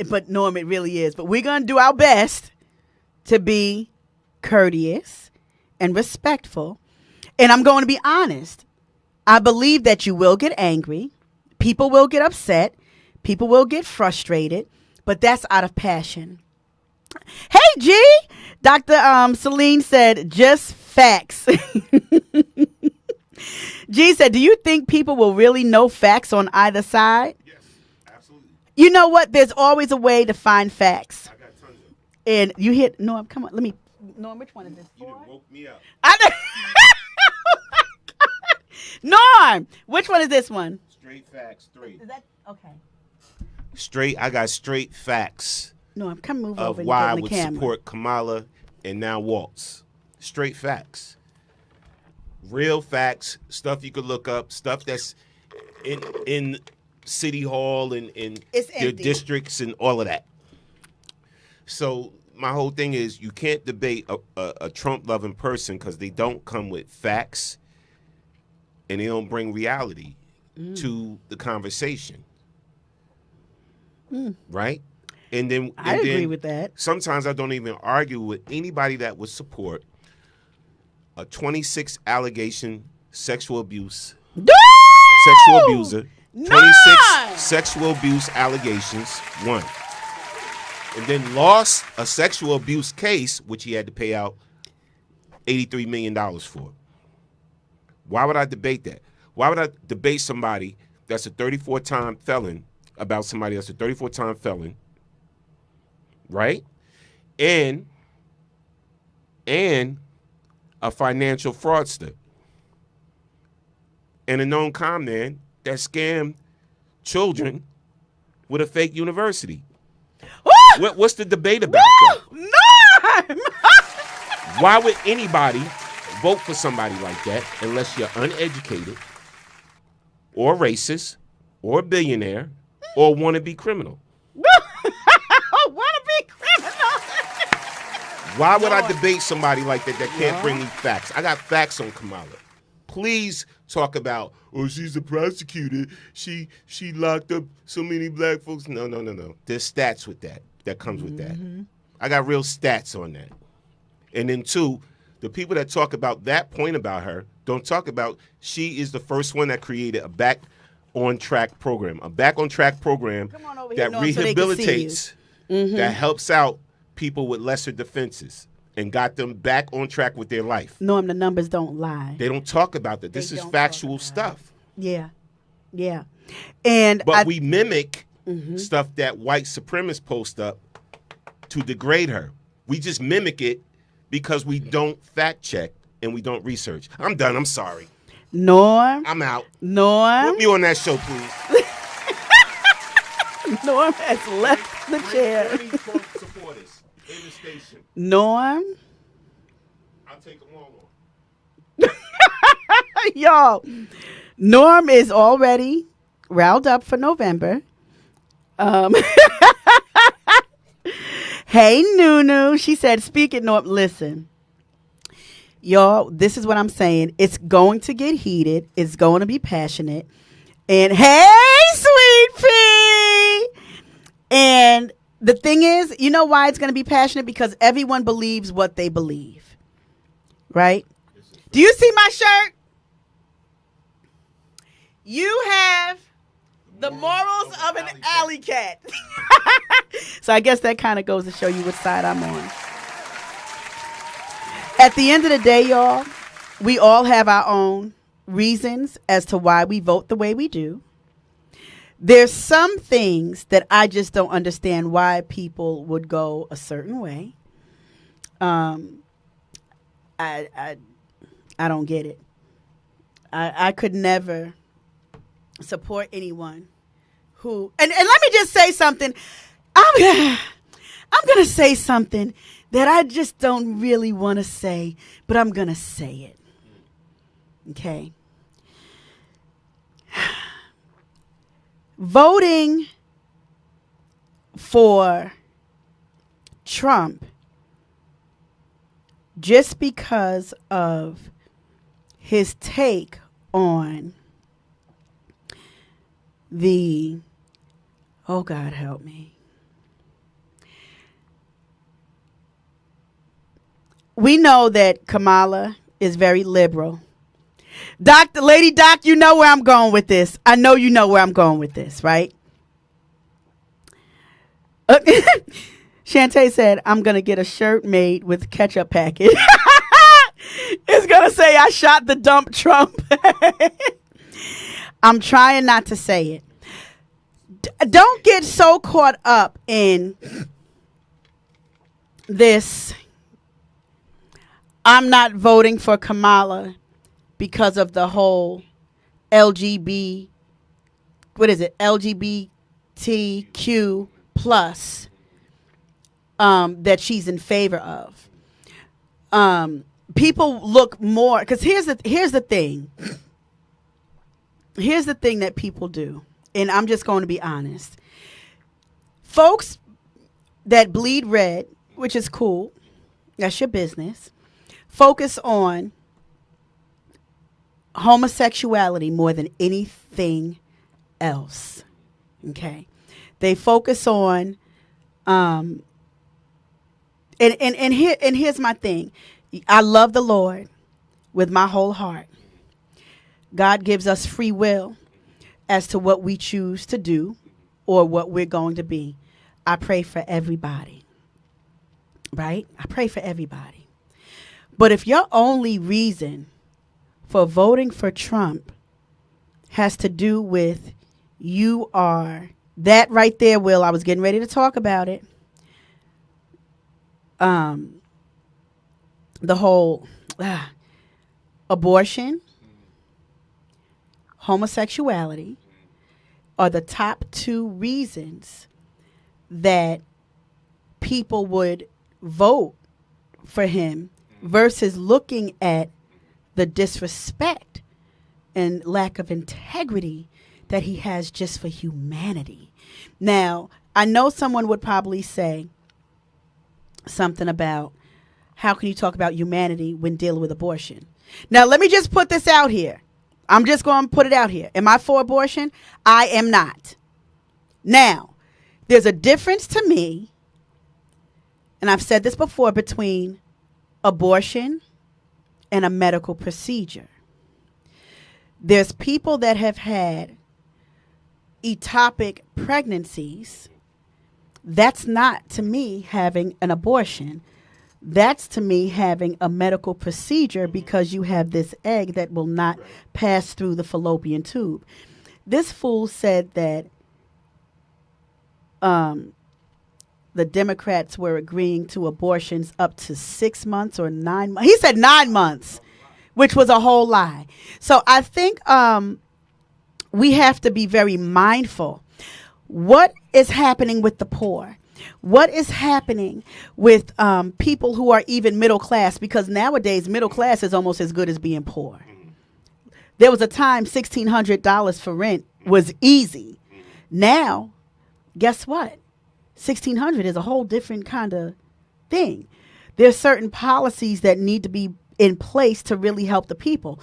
But Norm, it really is. But we're going to do our best to be courteous and respectful. And I'm going to be honest. I believe that you will get angry. People will get upset. People will get frustrated. But that's out of passion. Hey, G! Dr. Celine said, just facts. G said, do you think people will really know facts on either side? You know what? There's always a way to find facts. I got tons of them. And you hit Norm. Come on, Norm, which one is this? You done woke me up. Norm, which one is this one? Straight facts 3. Is that okay? I got straight facts. Norm, come move of over and why get I in the would camera. support Kamala and now Waltz. Straight facts. Real facts. Stuff you could look up. Stuff that's in City Hall and in your districts and all of that. So my whole thing is you can't debate a Trump-loving person because they don't come with facts and they don't bring reality to the conversation. Right? And then I agree with that. Sometimes I don't even argue with anybody that would support a 26 allegation sexual abuse. Sexual abuser. 26 sexual abuse allegations. 1. And then lost a sexual abuse case, which he had to pay out $83 million for. Why would I debate that? Why would I debate somebody that's a 34-time felon about somebody that's a 34-time felon, right? And a financial fraudster. And a known con man that scammed children with a fake university. What's the debate about that? Norm! Why would anybody vote for somebody like that unless you're uneducated or racist or a billionaire or want to be criminal? Why would I debate somebody like that can't bring me facts? I got facts on Kamala. Please talk about, she's a prosecutor. She locked up so many black folks. No. There's stats with that comes with that. I got real stats on that. And then 2, the people that talk about that point about her don't talk about she is the first one that created a back on track program. A back on track program that rehabilitates, that helps out people with lesser defenses and got them back on track with their life. Norm, the numbers don't lie. They don't talk about that. This is factual stuff. Yeah. But we mimic stuff that white supremacists post up to degrade her. We just mimic it because we don't fact check and we don't research. I'm done. I'm sorry. Norm. I'm out. Norm. Put me on that show, please. Norm has left the chair. Supporters in the station. Norm. I'll take them all on. Y'all, Norm is already riled up for November. Hey, Nunu. She said, speak it, Norm. Listen, y'all, this is what I'm saying. It's going to get heated. It's going to be passionate. And hey, Sweet Pea. And the thing is, you know why it's going to be passionate? Because everyone believes what they believe. Right? Do you see my shirt? You have the morals of an alley cat. So I guess that kind of goes to show you which side I'm on. At the end of the day, y'all, we all have our own reasons as to why we vote the way we do. There's some things that I just don't understand why people would go a certain way. I don't get it. I could never support anyone who and let me just say something. I'm gonna say something that I just don't really want to say, but I'm gonna say it. Okay. Voting for Trump just because of his take on the, oh God help me. We know that Kamala is very liberal. Lady Doc, you know where I'm going with this. I know you know where I'm going with this, right? Shantae said, I'm going to get a shirt made with ketchup packet. It's going to say, I shot the dump Trump. I'm trying not to say it. Don't get so caught up in this. I'm not voting for Kamala because of the whole LGBTQ plus that she's in favor of. People look more, because here's the thing. Here's the thing that people do, and I'm just going to be honest. Folks that bleed red which is cool. That's your business. Focus on homosexuality more than anything else. Okay. They focus on and here's my thing. I love the Lord with my whole heart. God gives us free will as to what we choose to do or what we're going to be. I pray for everybody. Right? I pray for everybody. But if your only reason for voting for Trump has to do with you are that right there, Will, I was getting ready to talk about it. The whole abortion, homosexuality are the top two reasons that people would vote for him versus looking at the disrespect and lack of integrity that he has just for humanity. Now, I know someone would probably say something about how can you talk about humanity when dealing with abortion? Now, let me just put this out here. I'm just going to put it out here. Am I for abortion? I am not. Now, there's a difference to me, and I've said this before, between abortion and a medical procedure. There's people that have had ectopic pregnancies. That's not, to me, having an abortion. That's, to me, having a medical procedure because you have this egg that will not pass through the fallopian tube. This fool said that the Democrats were agreeing to abortions up to 6 months or 9 months. He said 9 months, which was a whole lie. So I think we have to be very mindful. What is happening with the poor? What is happening with people who are even middle class? Because nowadays, middle class is almost as good as being poor. There was a time $1,600 for rent was easy. Now, guess what? $1,600 is a whole different kind of thing. There's certain policies that need to be in place to really help the people.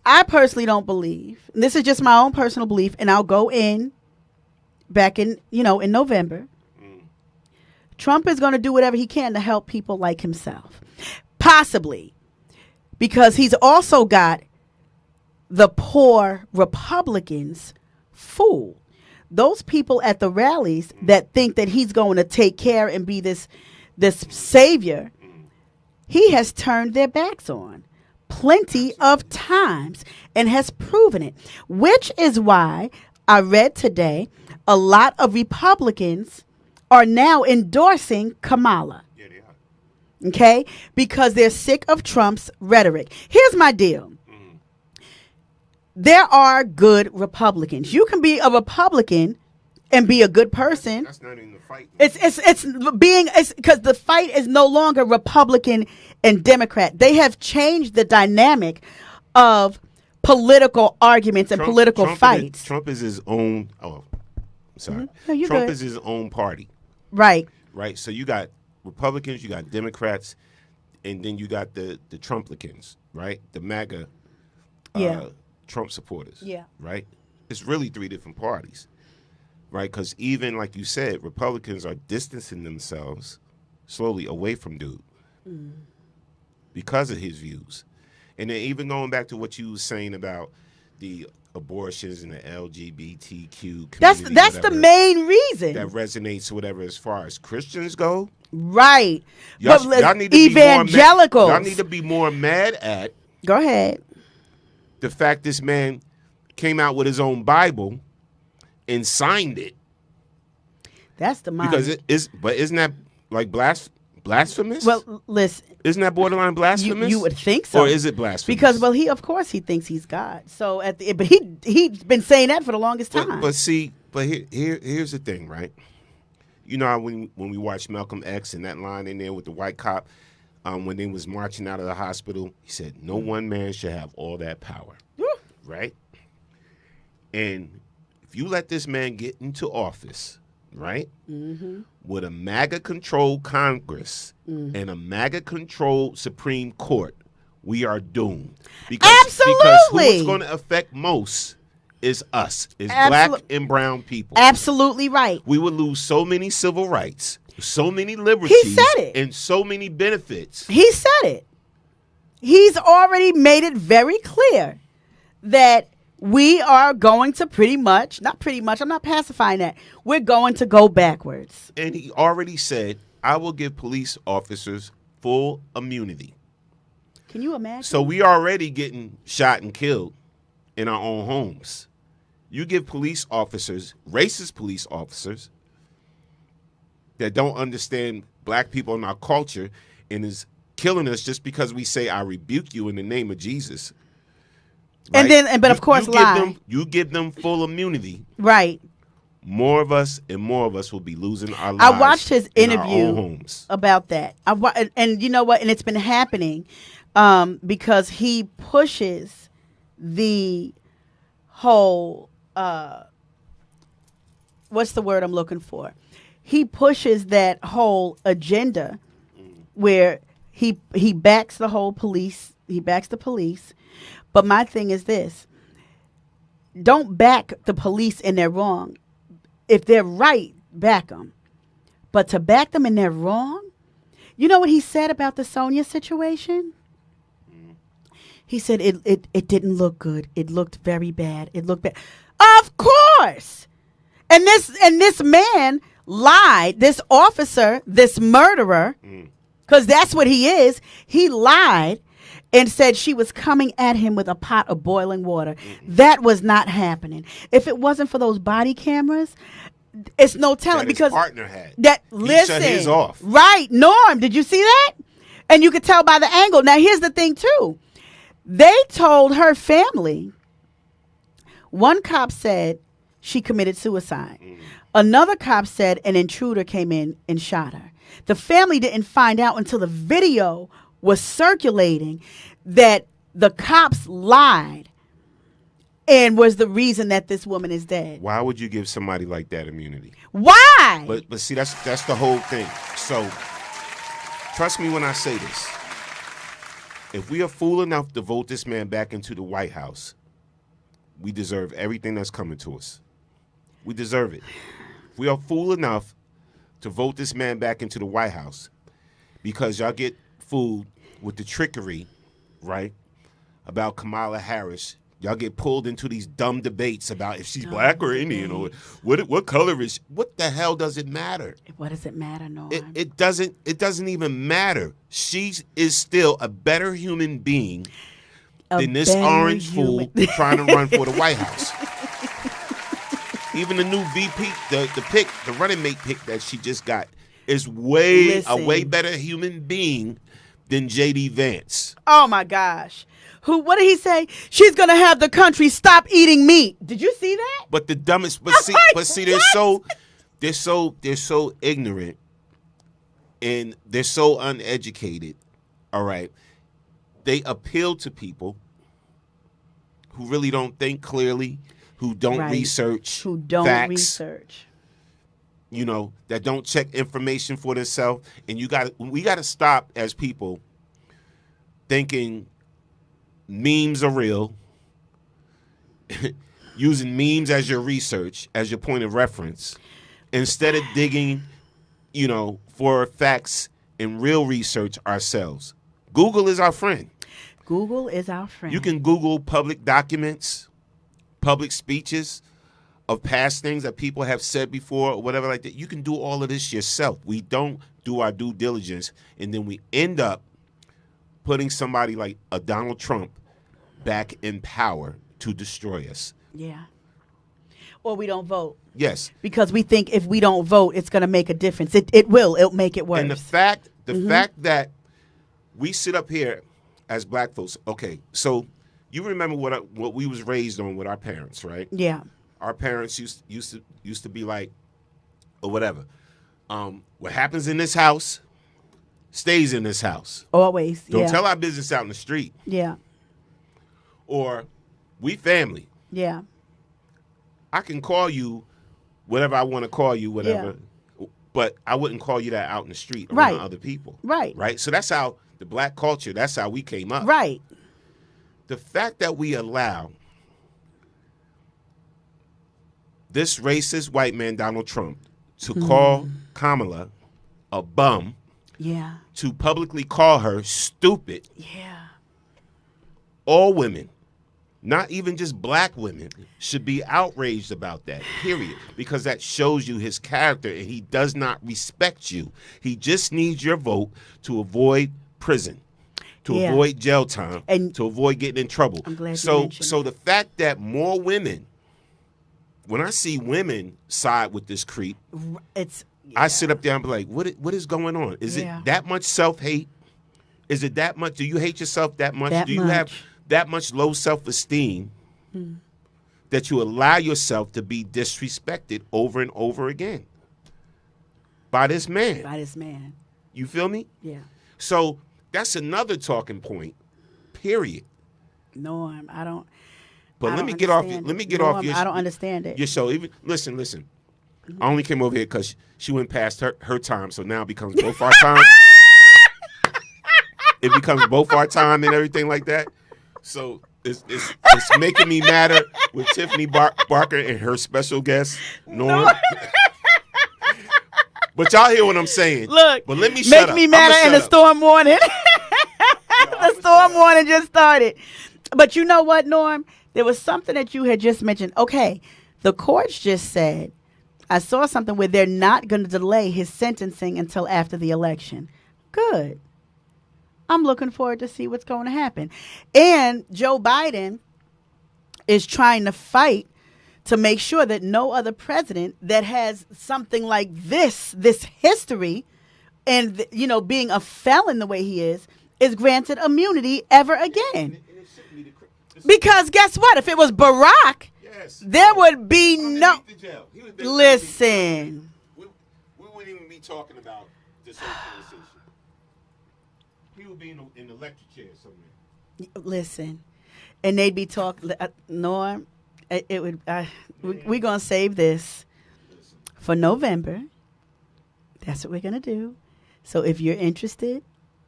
I personally don't believe, and this is just my own personal belief, and I'll go in back in November. Trump is going to do whatever he can to help people like himself. Possibly. Because he's also got the poor Republicans fooled. Those people at the rallies that think that he's going to take care and be this savior, he has turned their backs on plenty of times and has proven it. Which is why I read today a lot of Republicans are now endorsing Kamala. Yeah, they are. Okay? Because they're sick of Trump's rhetoric. Here's my deal. There are good Republicans. You can be a Republican and be a good person. That's not even the fight. It's because the fight is no longer Republican and Democrat. They have changed the dynamic of political arguments and political fights. Trump is his own. Oh, sorry. Mm-hmm. No, Trump is his own party. Right. Right. So you got Republicans, you got Democrats, and then you got the Trumplicans, right? The MAGA Trump supporters. Yeah. Right? It's really three different parties. Right? Because even, like you said, Republicans are distancing themselves slowly away from dude because of his views. And then even going back to what you were saying about the abortions and the LGBTQ community. That's the main reason. That resonates, whatever, as far as Christians go. Right. Y'all need to evangelicals. Y'all need to be more mad at. Go ahead. The fact this man came out with his own Bible and signed it. That's the mind. Because isn't that like blasphemous? Well, listen. Isn't that borderline blasphemous? You would think so. Or is it blasphemous? Because of course he thinks he's God. So but he's been saying that for the longest time. But here's the thing, right? You know how when we watched Malcolm X and that line in there with the white cop, when they was marching out of the hospital, he said, "No one man should have all that power." Right? And if you let this man get into office, right? Mm-hmm. With a MAGA-controlled Congress and a MAGA-controlled Supreme Court, we are doomed. Because who it's going to affect most is us, is black and brown people. Absolutely right. We would lose so many civil rights, so many liberties, He said it. and so many benefits. He said it. He's already made it very clear that we are going to not pretty much, I'm not pacifying that. We're going to go backwards. And he already said, I will give police officers full immunity. Can you imagine? So we already getting shot and killed in our own homes. You give police officers, racist police officers, that don't understand black people and our culture and is killing us just because we say, I rebuke you in the name of Jesus. Right? And then, but of course, you give them full immunity. Right. More of us will be losing our lives. I watched his in our own interview homes. about that. And you know what? And it's been happening because he pushes the whole, what's the word I'm looking for? He pushes that whole agenda where he backs the whole police. He backs the police. But my thing is this. Don't back the police and they're wrong. If they're right, back them. But to back them and they're wrong? You know what he said about the Sonia situation? He said it didn't look good. It looked very bad. It looked bad. Of course. And this man lied. This officer, this murderer, because that's what he is. He lied and said she was coming at him with a pot of boiling water. That was not happening. If it wasn't for those body cameras, it's no telling. That his because partner had. Listen, shut his off. Right, Norm, did you see that? And you could tell by the angle. Now here's the thing too. They told her family. One cop said she committed suicide. Another cop said an intruder came in and shot her. The family didn't find out until the video was circulating that the cops lied and was the reason that this woman is dead. Why would you give somebody like that immunity? Why? But see, that's the whole thing. So trust me when I say this. If we are fool enough to vote this man back into the White House, we deserve everything that's coming to us. We deserve it. If we are fool enough to vote this man back into the White House because y'all get fooled with the trickery, right, about Kamala Harris. Y'all get pulled into these dumb debates about if she's black or Indian or what color is she. What the hell does it matter? What does it matter, Norm? It doesn't even matter. She is still a better human being than this orange fool trying to run for the White House. Even the new VP, the running mate pick that she just got is a way better human being than J.D. Vance. Oh my gosh. What did he say? She's gonna have the country stop eating meat. Did you see that? But the dumbest, see, they're so ignorant and they're so uneducated. All right, they appeal to people who really don't think clearly, who don't research, who don't facts, research. You know, that don't check information for themselves. And we got to stop as people thinking memes are real, using memes as your research, as your point of reference, instead of digging, for facts and real research ourselves. Google is our friend. Google is our friend. You can Google public documents, public speeches of past things that people have said before or whatever like that. You can do all of this yourself. We don't do our due diligence, and then we end up putting somebody like a Donald Trump back in power to destroy us. Yeah. Or we don't vote. Yes. Because we think if we don't vote, it's going to make a difference. It will. It'll make it worse. And the fact that we sit up here as black folks, okay, so you remember what we was raised on with our parents, right? Yeah. Our parents used to be like, or whatever. What happens in this house stays in this house. Always. Don't tell our business out in the street. Yeah. Or we family. Yeah. I can call you whatever I want to call you, whatever. But I wouldn't call you that out in the street around Right. other people. Right. Right? So that's how the black culture, that's how we came up. Right. The fact that we allow this racist white man, Donald Trump, to call Kamala a bum, Yeah. to publicly call her stupid. Yeah. All women, not even just black women, should be outraged about that, period. Because that shows you his character, and he does not respect you. He just needs your vote to avoid prison, to Yeah. avoid jail time, And to avoid getting in trouble. I'm glad you so mentioned so the fact that more women, when I see women side with this creep, It's I sit up there and be like, what is going on? Is Yeah. it that much self-hate? Is it that much? Do you hate yourself that much? That Do you have much. that much low self-esteem that you allow yourself to be disrespected over and over again by this man? by this man. You feel me? Yeah. So that's another talking point, period. Norm, I don't. But I let don't me get off. understand Let me it. get off Norm, your. I don't understand it. Your show. Even listen. I only came over here because she went past her time, so now it becomes both our time. It becomes both our time and everything like that. So it's making me madder with Tiffany Barker and her special guest Norm. But y'all hear what I'm saying? Look, but let me shut make up. me I'ma madder and shut the up. storm warning. The storm warning just started. But you know what, Norm? There was something that you had just mentioned. Okay, the courts just said, I saw something where they're not going to delay his sentencing until after the election. Good. I'm looking forward to see what's going to happen. And Joe Biden is trying to fight to make sure that no other president that has something like this history and, being a felon the way he is granted immunity ever again. Because guess what? If it was Barack, there would be no... Listen. We wouldn't even be talking about this whole conversation. He would be in the lecture chair somewhere. Listen. And they'd be talking... Norm, it would... we're going to save this for November. That's what we're going to do. So if you're interested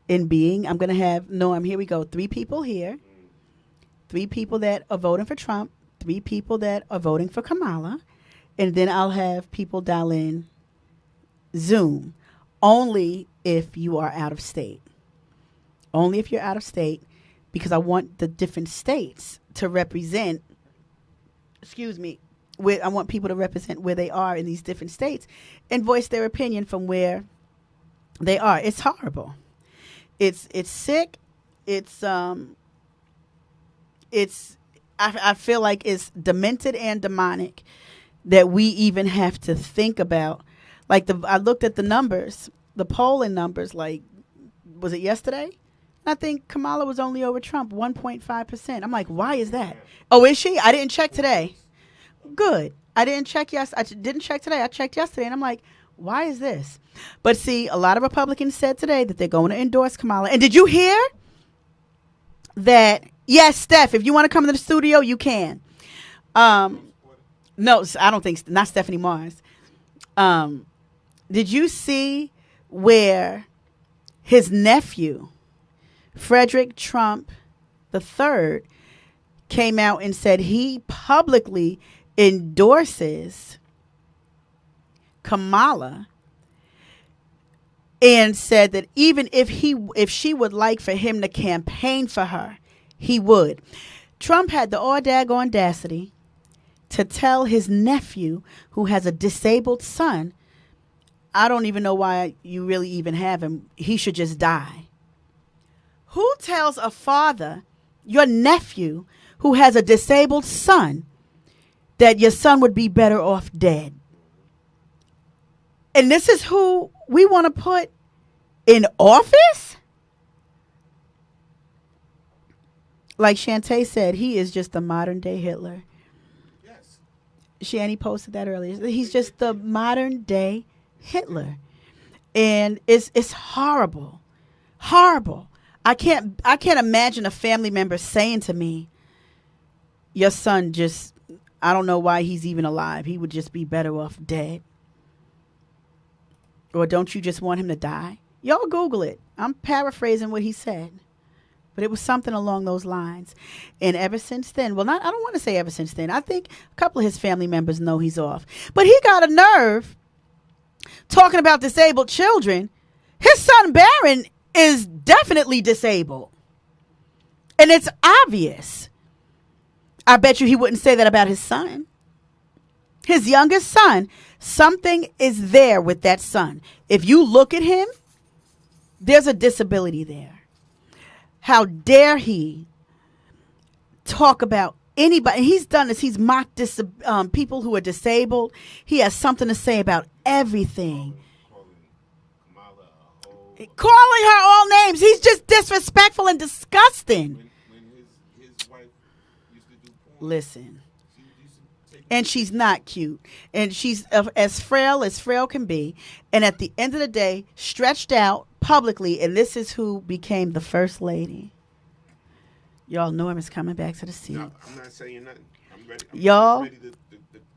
in being... I'm going to have... Norm, here we go. 3 people here. 3 people that are voting for Trump. 3 people that are voting for Kamala. And then I'll have people dial in Zoom. Only if you are out of state. Only if you're out of state. Because I want the different states to represent... I want people to represent where they are in these different states and voice their opinion from where they are. It's horrible. It's sick. I feel like it's demented and demonic that we even have to think about. Like I looked at the numbers, the polling numbers, like, was it yesterday? I think Kamala was only over Trump, 1.5%. I'm like, why is that? Oh, is she? I didn't check today. Good. I didn't check I didn't check today. I checked yesterday, and I'm like, why is this? But see, a lot of Republicans said today that they're going to endorse Kamala. And did you hear that? Yes, Steph, if you want to come to the studio, you can. No, I don't think, not Stephanie Mars. Did you see where his nephew, Frederick Trump III, came out and said he publicly endorses Kamala and said that even if she would like for him to campaign for her, he would. Trump had the audacity to tell his nephew, who has a disabled son, I don't even know why you really even have him. He should just die. Who tells a father, your nephew, who has a disabled son, that your son would be better off dead? And this is who we want to put in office? Like Shantae said, he is just the modern day Hitler. Yes. Shanny posted that earlier. He's just the modern day Hitler. And it's horrible. Horrible. I can't imagine a family member saying to me, your son just I don't know why he's even alive. He would just be better off dead. Or don't you just want him to die? Y'all Google it. I'm paraphrasing what he said. But it was something along those lines. And ever since then, I don't want to say ever since then. I think a couple of his family members know he's off. But he got a nerve talking about disabled children. His son Barron is definitely disabled. And it's obvious. I bet you he wouldn't say that about his son. His youngest son. Something is there with that son. If you look at him, there's a disability there. How dare he talk about anybody? He's done this. He's mocked people who are disabled. He has something to say about everything. Calling her all names. He's just disrespectful and disgusting. Listen. And she's not cute. And she's as frail can be. And at the end of the day, stretched out publicly. And this is who became the first lady. Y'all know him is coming back to the seat. No, I'm not saying nothing. I'm ready. Y'all. Ready to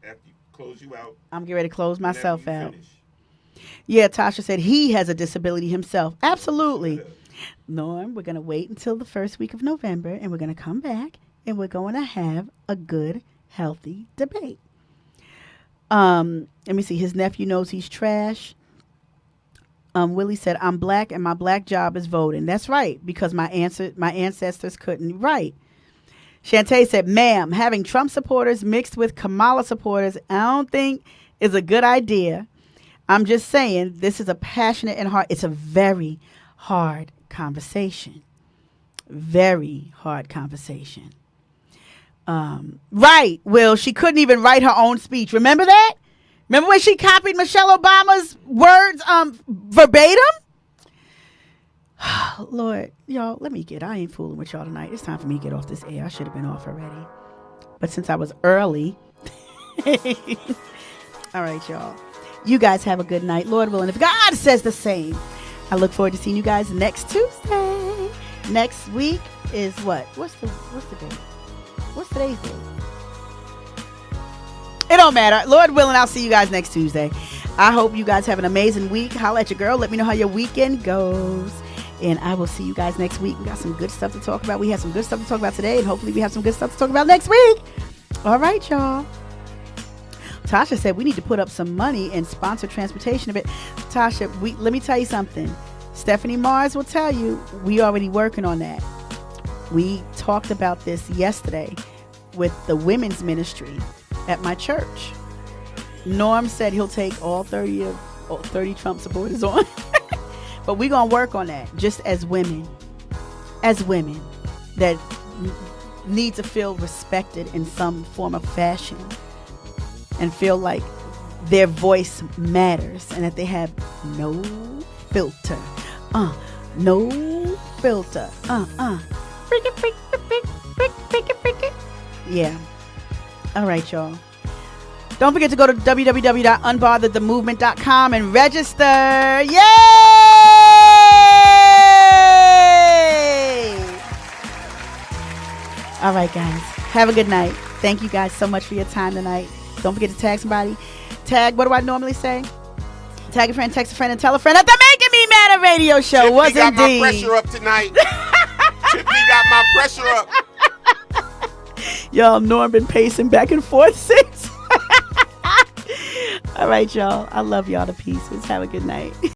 after you close you out. I'm getting ready to close myself out. Yeah, Tasha said he has a disability himself. Absolutely. Norm, we're going to wait until the first week of November. And we're going to come back. And we're going to have a good, healthy debate. Let me see. His nephew knows he's trash. Willie said, I'm black and my black job is voting. That's right, because my ancestors couldn't. Right. Shantae said, ma'am, having Trump supporters mixed with Kamala supporters, I don't think is a good idea. I'm just saying this is a passionate and hard. It's a very hard conversation. Very hard conversation. Right, Will. She couldn't even write her own speech. Remember that? Remember when she copied Michelle Obama's words verbatim? Lord, y'all, I ain't fooling with y'all tonight. It's time for me to get off this air. I should have been off already. But since I was early. All right, y'all. You guys have a good night. Lord willing, if God says the same, I look forward to seeing you guys next Tuesday. Next week is what? What's the date? What's today's date? It don't matter. Lord willing, I'll see you guys next Tuesday. I hope you guys have an amazing week. Holla at your girl. Let me know how your weekend goes. And I will see you guys next week. We got some good stuff to talk about. We have some good stuff to talk about today. And hopefully we have some good stuff to talk about next week. All right, y'all. Tasha said we need to put up some money and sponsor transportation a bit. Tasha, let me tell you something. Stephanie Mars will tell you we already working on that. We talked about this yesterday with the women's ministry at my church. Norm said he'll take all 30 Trump supporters on. But we're going to work on that just as women that need to feel respected in some form of fashion and feel like their voice matters and that they have no filter. No filter. Freak it. Yeah. All right, y'all. Don't forget to go to www.unbotherthemovement.com and register. Yay! All right, guys. Have a good night. Thank you guys so much for your time tonight. Don't forget to tag somebody. What do I normally say? Tag a friend, text a friend, and tell a friend at the Making Me Mad radio show. Tiffany was got indeed. my pressure up tonight. Tiffany got my pressure up. Y'all, Norm been pacing back and forth since. All right, y'all. I love y'all to pieces. Have a good night.